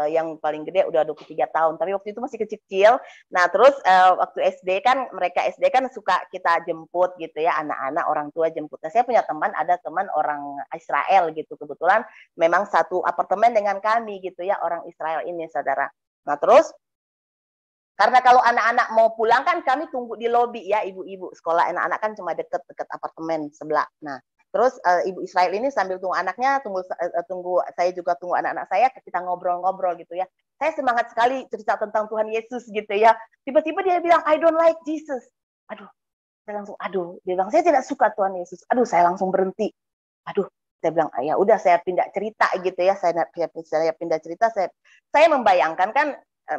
Yang paling gede udah 23 tahun, tapi waktu itu masih kecil. Nah, terus waktu SD kan, mereka SD kan suka kita jemput gitu ya, anak-anak orang tua jemput. Nah, saya punya teman, ada teman orang Israel gitu, kebetulan memang satu apartemen dengan kami gitu ya, orang Israel ini, saudara. Nah, terus karena kalau anak-anak mau pulang kan kami tunggu di lobi ya, ibu-ibu sekolah anak-anak kan cuma deket-deket apartemen sebelah. Nah, terus ibu Israel ini sambil tunggu anaknya, tunggu saya juga tunggu anak-anak saya, kita ngobrol-ngobrol gitu ya. Saya semangat sekali cerita tentang Tuhan Yesus gitu ya. Tiba-tiba dia bilang, I don't like Jesus. Aduh, saya langsung, dia bilang, saya tidak suka Tuhan Yesus. Aduh, saya langsung berhenti. Aduh, saya bilang, ya udah saya pindah cerita gitu ya. Saya pindah cerita, saya membayangkan kan,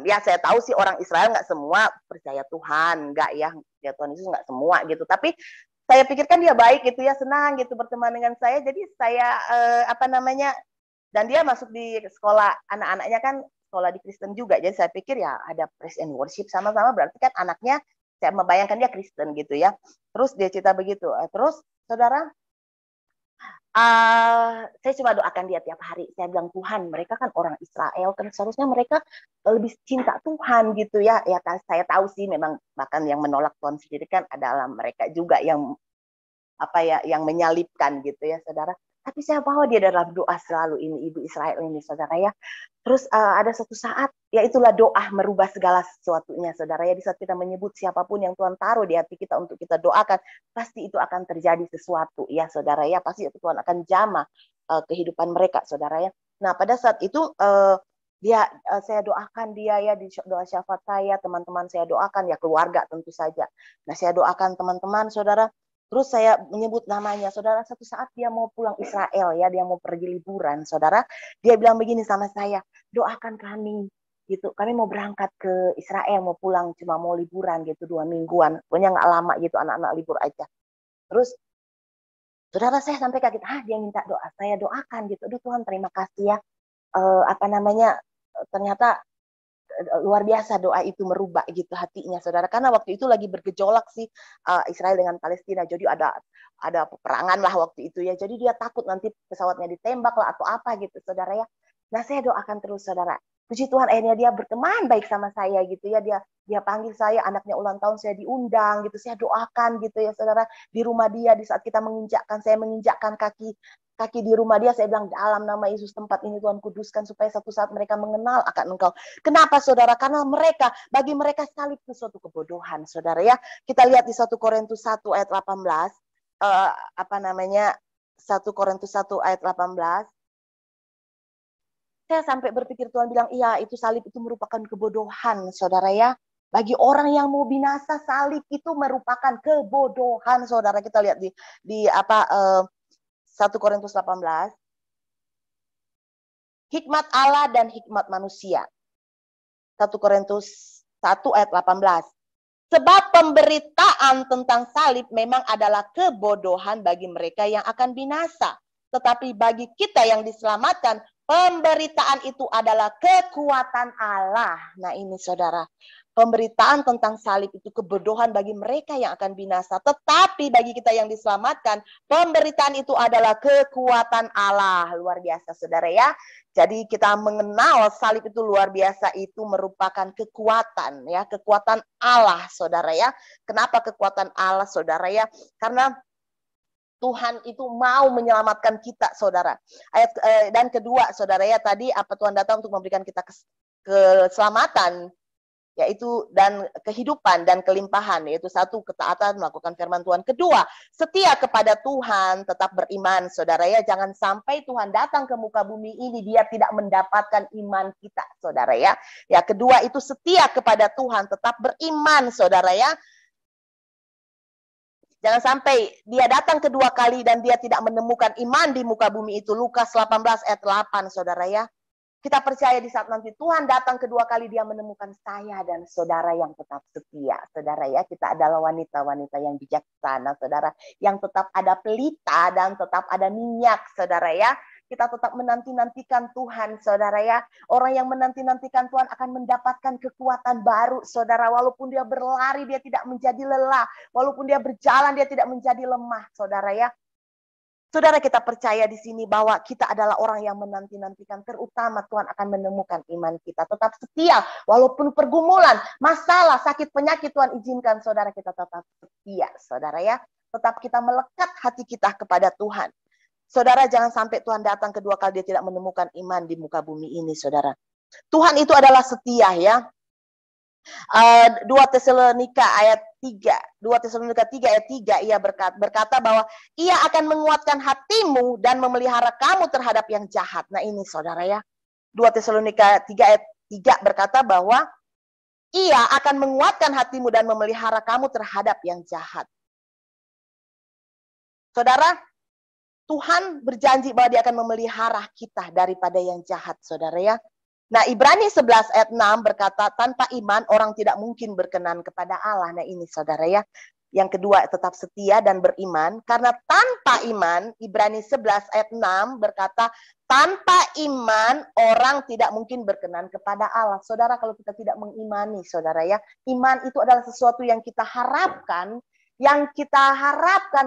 ya saya tahu sih orang Israel nggak semua percaya Tuhan, nggak ya Tuhan Yesus nggak semua gitu. Tapi saya pikirkan dia baik gitu ya, senang gitu berteman dengan saya. Jadi saya dan dia masuk di sekolah, anak-anaknya kan sekolah di Kristen juga. Jadi saya pikir ya ada praise and worship sama-sama, berarti kan anaknya, saya membayangkan dia Kristen gitu ya. Terus dia cerita begitu. Terus saudara, saya cuma doakan dia tiap hari. Saya bilang, Tuhan, mereka kan orang Israel, kan seharusnya mereka lebih cinta Tuhan gitu ya. Ya saya tahu sih memang bahkan yang menolak Tuhan sendiri kan adalah mereka juga yang yang menyalibkan gitu ya, saudara. Tapi saya bawa dia dalam doa selalu ini, ibu Israel ini, saudara ya. Terus ada satu saat, ya itulah doa merubah segala sesuatunya, saudara ya. Di saat kita menyebut siapapun yang Tuhan taruh di hati kita untuk kita doakan, pasti itu akan terjadi sesuatu ya, saudara ya. Pasti itu Tuhan akan jamah kehidupan mereka, saudara ya. Nah, pada saat itu saya doakan dia ya, di doa syafaat saya, teman-teman saya doakan ya, keluarga tentu saja. Nah, saya doakan teman-teman, saudara. Terus saya menyebut namanya, saudara. Satu saat dia mau pulang Israel ya, dia mau pergi liburan, saudara. Dia bilang begini sama saya, doakan kami gitu. Kami mau berangkat ke Israel, mau pulang, cuma mau liburan gitu 2 mingguan. Pokoknya nggak lama gitu, anak-anak libur aja. Terus saudara, saya sampai kaget, dia minta doa. Saya doakan gitu. Aduh Tuhan, terima kasih ya. Ternyata luar biasa doa itu merubah gitu hatinya, saudara. Karena waktu itu lagi bergejolak sih Israel dengan Palestina. Jadi ada peperangan lah waktu itu ya. Jadi dia takut nanti pesawatnya ditembak lah atau apa gitu, saudara ya. Nah, saya doakan terus, saudara. Puji Tuhan, akhirnya dia berteman baik sama saya gitu ya. Dia panggil saya, anaknya ulang tahun, saya diundang gitu. Saya doakan gitu ya, saudara. Di rumah dia, di saat kita saya menginjakkan kaki di rumah dia, saya bilang, dalam nama Yesus tempat ini Tuhan kuduskan, supaya satu saat mereka mengenal akan Engkau. Kenapa, saudara? Karena bagi mereka salib itu suatu kebodohan, saudara ya. Kita lihat di 1 Korintus 1 ayat 18, 1 Korintus 1 ayat 18. Saya sampai berpikir, Tuhan bilang, iya, itu salib itu merupakan kebodohan, saudara ya. Bagi orang yang mau binasa, salib itu merupakan kebodohan, saudara. Kita lihat di 1 Korintus 18. Hikmat Allah dan hikmat manusia. 1 Korintus 1 ayat 18. Sebab pemberitaan tentang salib memang adalah kebodohan bagi mereka yang akan binasa. Tetapi bagi kita yang diselamatkan, pemberitaan itu adalah kekuatan Allah. Nah ini, saudara. Pemberitaan tentang salib itu kebodohan bagi mereka yang akan binasa. Tetapi bagi kita yang diselamatkan, pemberitaan itu adalah kekuatan Allah. Luar biasa, saudara ya. Jadi kita mengenal salib itu luar biasa, itu merupakan kekuatan ya, kekuatan Allah, saudara ya. Kenapa kekuatan Allah, saudara ya? Karena Tuhan itu mau menyelamatkan kita, saudara. Dan kedua, saudara ya, tadi Tuhan datang untuk memberikan kita keselamatan, yaitu dan kehidupan dan kelimpahan, yaitu 1, ketaatan melakukan firman Tuhan. Kedua, setia kepada Tuhan, tetap beriman, saudara ya. Jangan sampai Tuhan datang ke muka bumi ini, dia tidak mendapatkan iman kita, saudara ya. Ya, kedua itu setia kepada Tuhan, tetap beriman, saudara ya. Jangan sampai dia datang kedua kali dan dia tidak menemukan iman di muka bumi itu. Lukas 18 ayat 8, saudara ya. Kita percaya di saat nanti Tuhan datang kedua kali, dia menemukan saya dan saudara yang tetap setia. Saudara ya, kita adalah wanita-wanita yang bijaksana, saudara. Yang tetap ada pelita dan tetap ada minyak, saudara ya. Kita tetap menanti-nantikan Tuhan, saudara ya. Orang yang menanti-nantikan Tuhan akan mendapatkan kekuatan baru, saudara. Walaupun dia berlari, dia tidak menjadi lelah. Walaupun dia berjalan, dia tidak menjadi lemah, saudara ya. Saudara, kita percaya di sini bahwa kita adalah orang yang menanti-nantikan, terutama Tuhan akan menemukan iman kita. Tetap setia, walaupun pergumulan, masalah, sakit, penyakit Tuhan izinkan, saudara, kita tetap setia, saudara ya. Tetap kita melekat hati kita kepada Tuhan. Saudara, jangan sampai Tuhan datang kedua kali dia tidak menemukan iman di muka bumi ini, saudara. Tuhan itu adalah setia ya. 2 Tesalonika ayat 3. 2 Tesalonika 3 ayat 3 ia berkata bahwa ia akan menguatkan hatimu dan memelihara kamu terhadap yang jahat. Nah ini saudara ya. 2 Tesalonika 3 ayat 3 berkata bahwa ia akan menguatkan hatimu dan memelihara kamu terhadap yang jahat. Saudara, Tuhan berjanji bahwa dia akan memelihara kita daripada yang jahat, saudara ya. Nah, Ibrani 11 ayat 6 berkata, tanpa iman orang tidak mungkin berkenan kepada Allah. Nah, ini saudara ya. Yang kedua, tetap setia dan beriman. Karena tanpa iman, Ibrani 11 ayat 6 berkata, tanpa iman orang tidak mungkin berkenan kepada Allah. Saudara, kalau kita tidak mengimani, saudara ya, iman itu adalah sesuatu yang kita harapkan,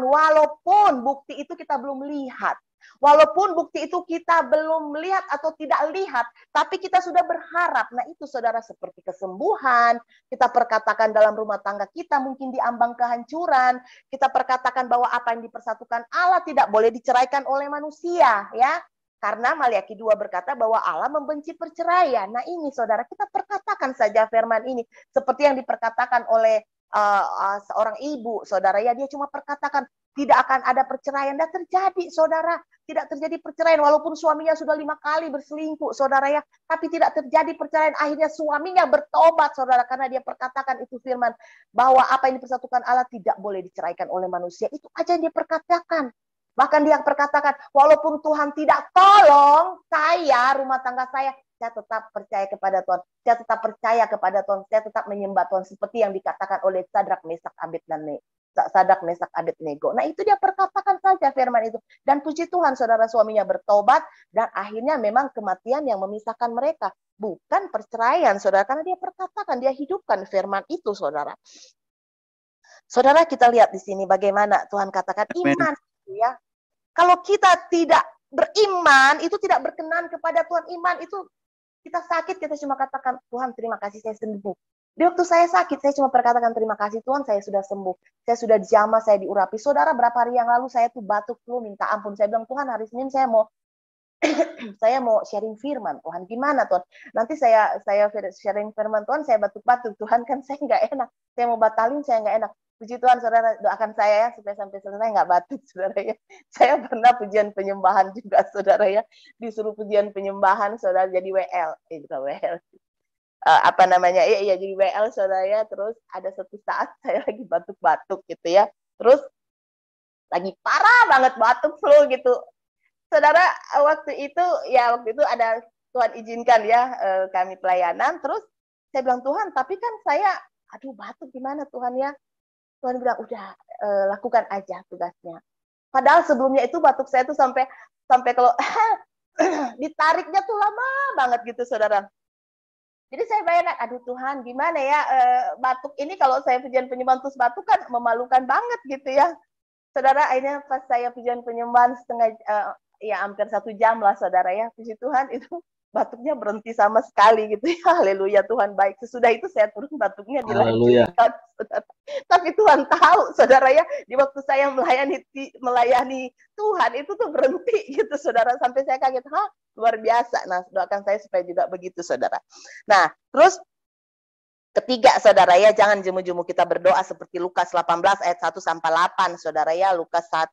walaupun bukti itu kita belum lihat. Walaupun bukti itu kita belum melihat atau tidak lihat, tapi kita sudah berharap. Nah itu saudara, seperti kesembuhan, kita perkatakan dalam rumah tangga kita mungkin diambang kehancuran, kita perkatakan bahwa apa yang dipersatukan Allah tidak boleh diceraikan oleh manusia, ya. Karena Maliaki 2 berkata bahwa Allah membenci perceraian. Nah ini saudara, kita perkatakan saja firman ini, seperti yang diperkatakan oleh seorang ibu, saudara ya, dia cuma perkatakan tidak akan ada perceraian. Dan terjadi, saudara, tidak terjadi perceraian walaupun suaminya sudah 5 kali berselingkuh, saudara ya, tapi tidak terjadi perceraian. Akhirnya suaminya bertobat, saudara, karena dia perkatakan itu firman bahwa apa yang dipersatukan Allah tidak boleh diceraikan oleh manusia. Itu aja yang dia perkatakan. Bahkan dia perkatakan, walaupun Tuhan tidak tolong saya, rumah tangga saya tetap percaya kepada Tuhan. Saya tetap percaya kepada Tuhan. Saya tetap menyembah Tuhan. Seperti yang dikatakan oleh Sadrak, Mesak, Abednego. Nah itu dia perkatakan saja firman itu. Dan puji Tuhan, saudara, suaminya bertobat. Dan akhirnya memang kematian yang memisahkan mereka. Bukan perceraian, saudara. Karena dia perkatakan, dia hidupkan firman itu, saudara. Saudara, kita lihat di sini bagaimana Tuhan katakan iman. Ya. Kalau kita tidak beriman, itu tidak berkenan kepada Tuhan. Iman itu kita sakit, kita cuma katakan, Tuhan terima kasih saya sembuh. Di waktu saya sakit, saya cuma perkatakan terima kasih Tuhan, saya sudah sembuh. Saya sudah dijamah, saya diurapi. Saudara, berapa hari yang lalu saya tuh batuk flu, minta ampun. Saya bilang, Tuhan hari Senin saya mau sharing firman. Tuhan gimana Tuhan? Nanti saya sharing firman Tuhan, saya batuk-batuk. Tuhan kan saya nggak enak. Saya mau batalin, saya nggak enak. Puji Tuhan, saudara, doakan saya ya, supaya sampai selesai nggak batuk, saudara ya. Saya pernah pujian penyembahan juga, saudara ya. Disuruh pujian penyembahan, saudara, jadi WL. Bukan WL. Apa namanya? Iya, jadi WL, saudara ya. Terus ada satu saat saya lagi batuk-batuk gitu ya. Terus lagi parah banget batuk flu gitu. Saudara, waktu itu ada Tuhan izinkan ya, kami pelayanan. Terus saya bilang, Tuhan, tapi kan saya, aduh batuk gimana Tuhan ya? Tuhan bilang, udah lakukan aja tugasnya. Padahal sebelumnya itu batuk saya tuh sampai kalau ditariknya tuh lama banget gitu, saudara. Jadi saya bayangkan, aduh Tuhan, gimana ya batuk ini kalau saya pujian penyembahan terus batuk kan memalukan banget gitu ya. Saudara, akhirnya pas saya pujian penyembahan hampir 1 jam lah, saudara ya. Puji Tuhan itu batuknya berhenti sama sekali gitu ya. Haleluya, Tuhan baik. Sesudah itu saya turun batuknya dilanjutkan, saudara. Tapi Tuhan tahu, saudara ya, di waktu saya melayani Tuhan itu tuh berhenti gitu, saudara. Sampai saya kaget, luar biasa. Nah, doakan saya supaya juga begitu, saudara. Nah, terus ketiga, saudara ya, jangan jemu-jemu kita berdoa seperti Lukas 18 ayat 1 sampai 8, saudara ya. Lukas 1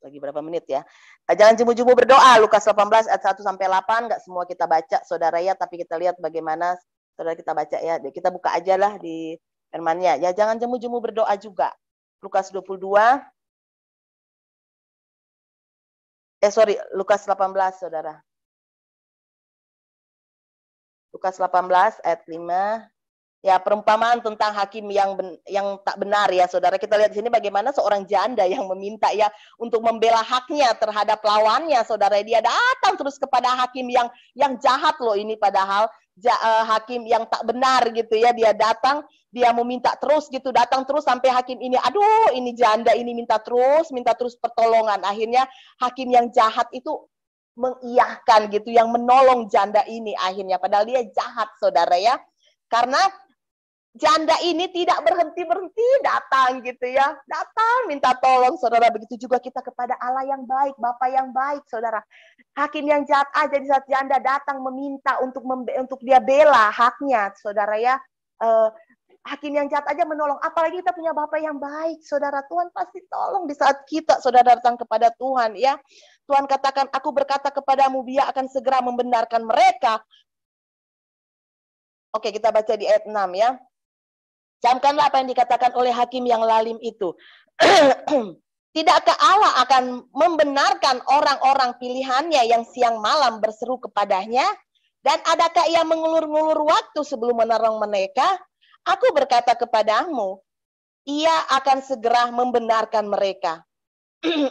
lagi berapa menit ya. Jangan jemu-jemu berdoa, Lukas 18 ayat 1 sampai 8, enggak semua kita baca, saudara ya, tapi kita lihat bagaimana saudara kita baca ya. Kita buka aja lah di firman-Nya. Ya, jangan jemu-jemu berdoa juga. Lukas 22. Lukas 18, saudara. Lukas 18 ayat 5. Ya, perumpamaan tentang hakim yang tak benar ya, saudara. Kita lihat di sini bagaimana seorang janda yang meminta ya untuk membela haknya terhadap lawannya, saudara. Dia datang terus kepada hakim yang jahat loh ini, padahal hakim yang tak benar gitu ya. Dia datang, dia meminta terus gitu, datang terus sampai hakim ini, aduh ini janda ini minta terus pertolongan. Akhirnya hakim yang jahat itu mengiyahkan gitu, yang menolong janda ini akhirnya, padahal dia jahat, saudara ya. Karena janda ini tidak berhenti datang gitu ya. Datang minta tolong, saudara. Begitu juga kita kepada Allah yang baik, Bapa yang baik, saudara. Hakim yang jahat aja di saat janda datang meminta untuk dia bela haknya, saudara ya. Hakim yang jahat aja menolong. Apalagi kita punya Bapa yang baik, saudara. Tuhan pasti tolong di saat kita, saudara, datang kepada Tuhan ya. Tuhan katakan, aku berkata kepadamu, Dia akan segera membenarkan mereka. Oke, kita baca di ayat 6 ya. Camkanlah apa yang dikatakan oleh hakim yang lalim itu. Tidakkah Allah akan membenarkan orang-orang pilihannya yang siang malam berseru kepadanya? Dan adakah ia mengulur-ngulur waktu sebelum menolong mereka? Aku berkata kepadamu, ia akan segera membenarkan mereka.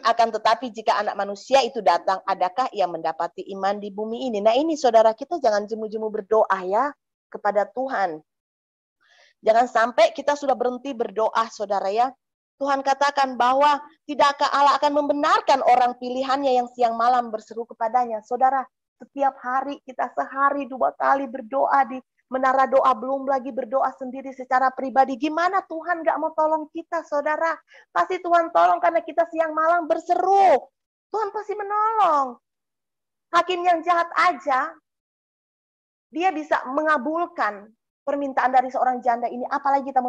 Akan tetapi jika anak manusia itu datang, adakah ia mendapati iman di bumi ini? Nah ini saudara, kita jangan jemu-jemu berdoa ya kepada Tuhan. Jangan sampai kita sudah berhenti berdoa, saudara ya. Tuhan katakan bahwa tidakkah Allah akan membenarkan orang pilihannya yang siang malam berseru kepadanya. Saudara, setiap hari kita sehari 2 kali berdoa di menara doa, belum lagi berdoa sendiri secara pribadi. Gimana Tuhan gak mau tolong kita, saudara? Pasti Tuhan tolong karena kita siang malam berseru. Tuhan pasti menolong. Hakim yang jahat aja, dia bisa mengabulkan permintaan dari seorang janda ini, apalagi kita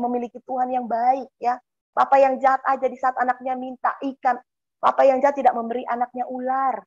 memiliki Tuhan yang baik ya. Bapak yang jahat aja di saat anaknya minta ikan, bapak yang jahat tidak memberi anaknya ular.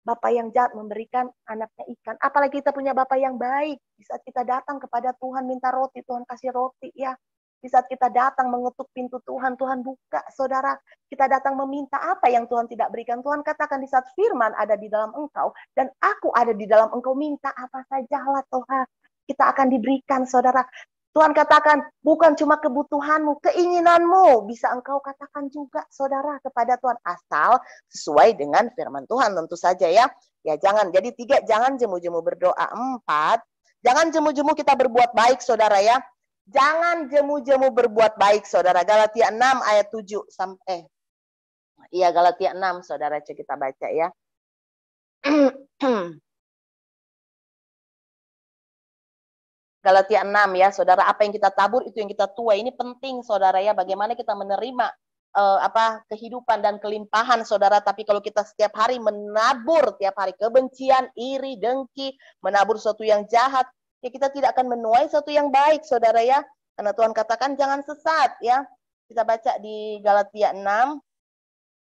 Bapak yang jahat memberikan anaknya ikan. Apalagi kita punya bapak yang baik. Di saat kita datang kepada Tuhan minta roti, Tuhan kasih roti ya. Di saat kita datang mengetuk pintu Tuhan, Tuhan buka, saudara. Kita datang meminta apa yang Tuhan tidak berikan. Tuhan katakan di saat firman ada di dalam engkau, dan aku ada di dalam engkau, minta apa sajalah Tuhan. Kita akan diberikan, saudara. Tuhan katakan, bukan cuma kebutuhanmu, keinginanmu bisa engkau katakan juga, saudara, kepada Tuhan. Asal sesuai dengan firman Tuhan, tentu saja ya. Ya jangan, jadi 3, jangan jemu-jemu berdoa. 4, jangan jemu-jemu kita berbuat baik, saudara ya. Jangan jemu-jemu berbuat baik, saudara. Galatia 6 ayat 7 sampai iya Galatia 6, saudara, coba kita baca ya. Galatia 6 ya, saudara, apa yang kita tabur itu yang kita tuai. Ini penting, saudara ya, bagaimana kita menerima kehidupan dan kelimpahan, saudara. Tapi kalau kita setiap hari menabur, tiap hari kebencian, iri, dengki, menabur sesuatu yang jahat, ya kita tidak akan menuai sesuatu yang baik, saudara ya. Karena Tuhan katakan jangan sesat ya. Kita baca di Galatia 6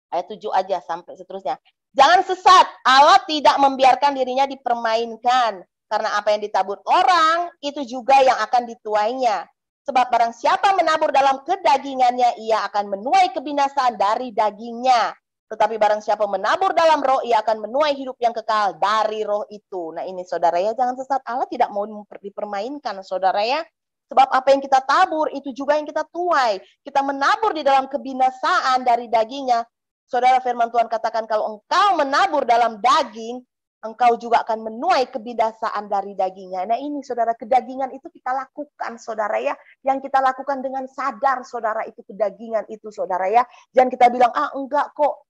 ayat 7 aja sampai seterusnya. Jangan sesat, Allah tidak membiarkan dirinya dipermainkan. Karena apa yang ditabur orang, itu juga yang akan dituainya. Sebab barang siapa menabur dalam kedagingannya, ia akan menuai kebinasaan dari dagingnya. Tetapi barang siapa menabur dalam roh, ia akan menuai hidup yang kekal dari roh itu. Nah ini saudara ya, jangan sesat. Allah tidak mau dipermainkan, saudara ya. Sebab apa yang kita tabur, itu juga yang kita tuai. Kita menabur di dalam kebinasaan dari dagingnya. Saudara, firman Tuhan katakan kalau engkau menabur dalam daging, engkau juga akan menuai kebinasaan dari dagingnya. Nah ini saudara, kedagingan itu kita lakukan, saudara ya. Yang kita lakukan dengan sadar, saudara, itu kedagingan itu, saudara ya. Jangan kita bilang, enggak kok,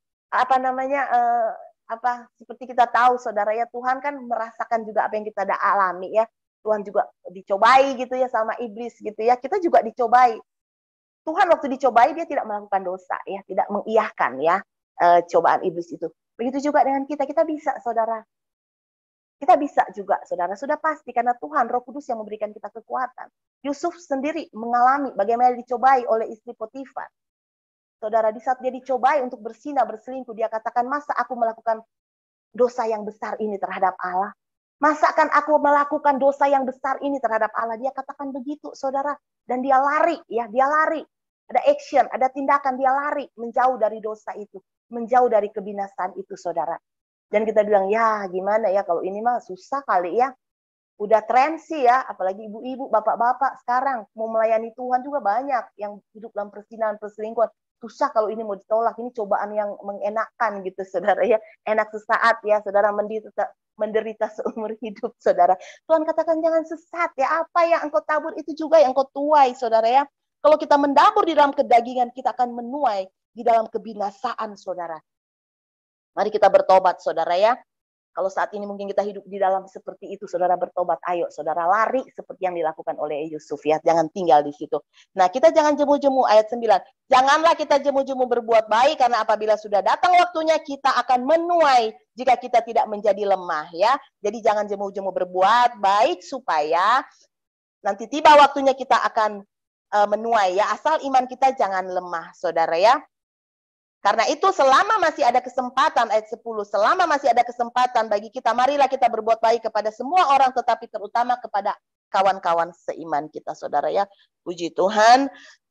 seperti kita tahu, saudara ya, Tuhan kan merasakan juga apa yang kita alami ya. Tuhan juga dicobai gitu ya sama iblis gitu ya. Kita juga dicobai. Tuhan waktu dicobai dia tidak melakukan dosa ya, tidak mengiyahkan ya cobaan iblis itu. Begitu juga dengan kita bisa, saudara. Kita bisa juga, saudara. Sudah pasti karena Tuhan Roh Kudus yang memberikan kita kekuatan. Yusuf sendiri mengalami bagaimana dicobai oleh istri Potifar. Saudara, di saat dia dicobai untuk berzina, berselingkuh, dia katakan, masa aku melakukan dosa yang besar ini terhadap Allah? Masa kan aku melakukan dosa yang besar ini terhadap Allah? Dia katakan begitu, saudara. Dan dia lari, ya, dia lari. ada action, ada tindakan, dia lari menjauh dari dosa itu, menjauh dari kebinasaan itu, saudara. Dan kita bilang, ya gimana ya kalau ini mah susah kali ya. Udah tren sih ya, apalagi ibu-ibu, bapak-bapak sekarang mau melayani Tuhan juga banyak yang hidup dalam persinahan, perselingkuhan. Susah kalau ini mau ditolak, ini cobaan yang mengenakan gitu, saudara ya. Enak sesaat ya, saudara, menderita seumur hidup, saudara. Tuhan katakan jangan sesat ya, apa yang engkau tabur itu juga yang engkau tuai, saudara ya. Kalau kita mendabur di dalam kedagingan, kita akan menuai di dalam kebinasaan, saudara. Mari kita bertobat, saudara ya. Kalau saat ini mungkin kita hidup di dalam seperti itu, saudara, bertobat. Ayo, saudara, lari seperti yang dilakukan oleh Yusuf ya. Jangan tinggal di situ. Nah, kita jangan jemu-jemu, ayat 9. Janganlah kita jemu-jemu berbuat baik, karena apabila sudah datang waktunya, kita akan menuai jika kita tidak menjadi lemah ya. Jadi jangan jemu-jemu berbuat baik supaya nanti tiba waktunya kita akan menuai ya. Asal iman kita jangan lemah, saudara ya. Karena itu selama masih ada kesempatan, ayat 10, selama masih ada kesempatan bagi kita, marilah kita berbuat baik kepada semua orang, tetapi terutama kepada kawan-kawan seiman kita, saudara ya. Puji Tuhan.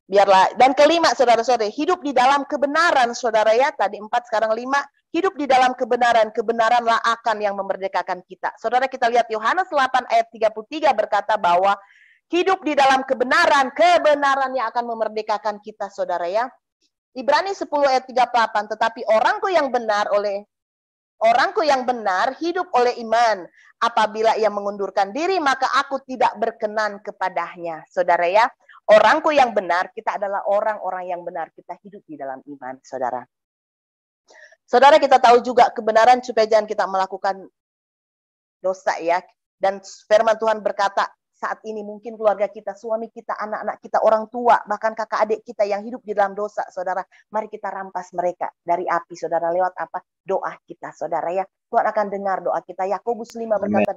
Biarlah. Dan kelima, saudara-saudara, hidup di dalam kebenaran, saudara ya. Tadi 4, sekarang 5. Hidup di dalam kebenaran. Kebenaranlah akan yang memerdekakan kita. Saudara, kita lihat Yohanes 8 ayat 33 berkata bahwa hidup di dalam kebenaran, kebenaran yang akan memerdekakan kita, saudara ya. Ibrani 10 ayat 38, tetapi orangku yang benar hidup oleh iman. Apabila ia mengundurkan diri, maka aku tidak berkenan kepadanya. Saudara ya, orangku yang benar, kita adalah orang-orang yang benar. Kita hidup di dalam iman, saudara. Saudara, kita tahu juga kebenaran supaya jangan kita melakukan dosa ya. Dan firman Tuhan berkata, saat ini mungkin keluarga kita, suami kita, anak-anak kita, orang tua, bahkan kakak adik kita yang hidup di dalam dosa, saudara. Mari kita rampas mereka dari api, saudara. Lewat apa? Doa kita, saudara ya. Tuhan akan dengar doa kita. Yakobus 5 berkata,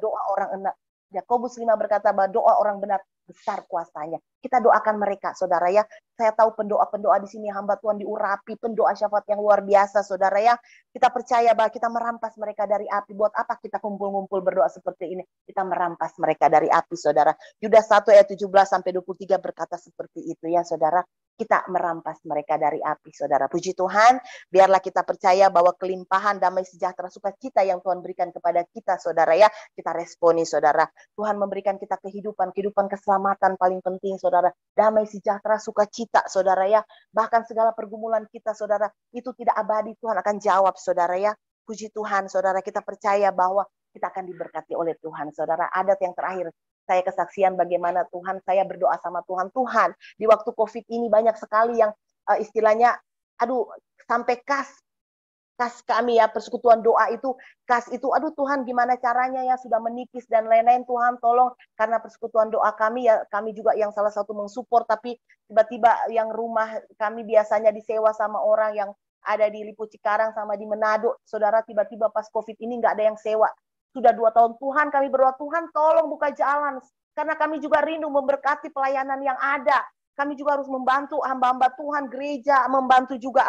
Yakobus 5 berkata bahwa doa orang benar besar kuasanya. Kita doakan mereka, saudara ya. Saya tahu pendoa-pendoa di sini hamba Tuhan diurapi, pendoa syafaat yang luar biasa, saudara ya. Kita percaya bahwa kita merampas mereka dari api. Buat apa kita kumpul-kumpul berdoa seperti ini? Kita merampas mereka dari api, saudara. Yudas 1 ayat 17 sampai 23 berkata seperti itu ya, saudara. Kita merampas mereka dari api, saudara. Puji Tuhan, biarlah kita percaya bahwa kelimpahan damai sejahtera sukacita yang Tuhan berikan kepada kita, saudara ya. Kita responi, saudara. Tuhan memberikan kita kehidupan keselamatan paling penting, saudara. Damai sejahtera sukacita, saudara ya. Bahkan segala pergumulan kita, saudara, itu tidak abadi. Tuhan akan jawab, saudara ya. Puji Tuhan, saudara. Kita percaya bahwa kita akan diberkati oleh Tuhan, saudara. Adat yang terakhir, saya kesaksian bagaimana Tuhan, saya berdoa sama Tuhan. Tuhan, di waktu COVID ini banyak sekali yang istilahnya, sampai kas kami ya, persekutuan doa itu, kas itu, Tuhan gimana caranya ya, sudah menipis dan lain-lain. Tuhan tolong, karena persekutuan doa kami ya, kami juga yang salah satu mensupport, tapi tiba-tiba yang rumah kami biasanya disewa sama orang yang ada di Lipo Cikarang sama di Manado, saudara, tiba-tiba pas COVID ini nggak ada yang sewa. Sudah 2 tahun Tuhan kami berdoa, Tuhan tolong buka jalan. Karena kami juga rindu memberkati pelayanan yang ada. Kami juga harus membantu hamba-hamba Tuhan, gereja, membantu juga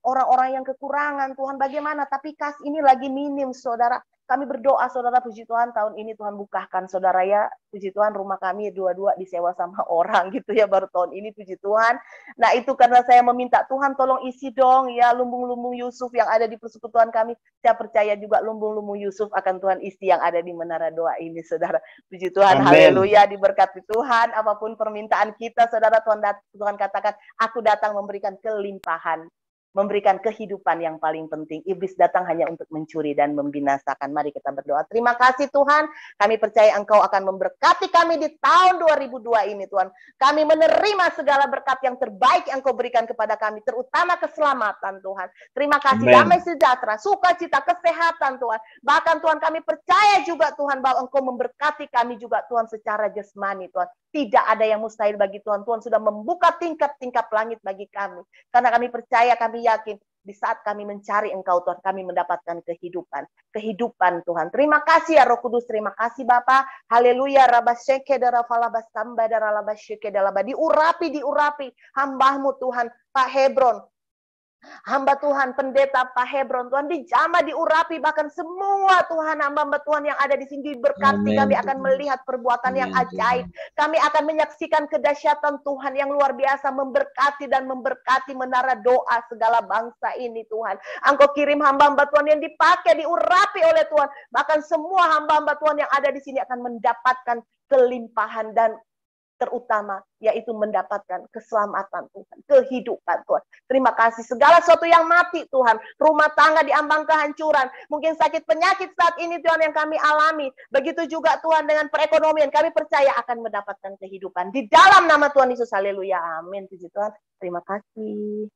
orang-orang yang kekurangan. Tuhan bagaimana? Tapi kas ini lagi minim, saudara. Kami berdoa, saudara, puji Tuhan, tahun ini Tuhan bukakan, saudara ya. Puji Tuhan, rumah kami dua-dua disewa sama orang gitu ya, baru tahun ini, puji Tuhan. Nah itu karena saya meminta, Tuhan tolong isi dong ya lumbung-lumbung Yusuf yang ada di persekutuan kami. Saya percaya juga lumbung-lumbung Yusuf akan Tuhan isi yang ada di menara doa ini, saudara. Puji Tuhan, haleluya, diberkati Tuhan. Apapun permintaan kita, saudara, Tuhan katakan, aku datang memberikan kelimpahan, memberikan kehidupan yang paling penting. Iblis datang hanya untuk mencuri dan membinasakan. Mari kita berdoa. Terima kasih Tuhan. Kami percaya Engkau akan memberkati kami di tahun 2002 ini, Tuhan. Kami menerima segala berkat yang terbaik yang Engkau berikan kepada kami, terutama keselamatan, Tuhan. Terima kasih. Amen. Damai sejahtera, sukacita, kesehatan, Tuhan. Bahkan Tuhan, kami percaya juga Tuhan bahwa Engkau memberkati kami juga, Tuhan, secara jasmani, Tuhan. Tidak ada yang mustahil bagi Tuhan. Tuhan sudah membuka tingkap-tingkap langit bagi kami. Karena kami percaya, kami yakin, di saat kami mencari Engkau, Tuhan, kami mendapatkan kehidupan. Kehidupan, Tuhan. Terima kasih ya Roh Kudus. Terima kasih Bapa. Haleluya. Rabasyeke darafalabas tamba daralabasyeke dalaba. Diurapi. Hamba-Mu Tuhan. Pak Hebron. Hamba Tuhan, pendeta Pak Hebron, Tuhan dijamah, diurapi, bahkan semua Tuhan, hamba-hamba Tuhan yang ada di sini diberkati. Amin, Kami akan Tuhan. melihat perbuatan yang Amin, ajaib. Tuhan. Kami akan menyaksikan kedahsyatan Tuhan yang luar biasa, memberkati dan memberkati menara doa segala bangsa ini Tuhan. Engkau kirim hamba-hamba Tuhan yang dipakai, diurapi oleh Tuhan. Bahkan semua hamba-hamba Tuhan yang ada di sini akan mendapatkan kelimpahan dan terutama yaitu mendapatkan keselamatan Tuhan, kehidupan Tuhan. Terima kasih. Segala sesuatu yang mati Tuhan, rumah tangga diambang kehancuran, mungkin sakit penyakit saat ini Tuhan yang kami alami. Begitu juga Tuhan dengan perekonomian, kami percaya akan mendapatkan kehidupan. Di dalam nama Tuhan Yesus, haleluya, amin. Puji Tuhan, terima kasih.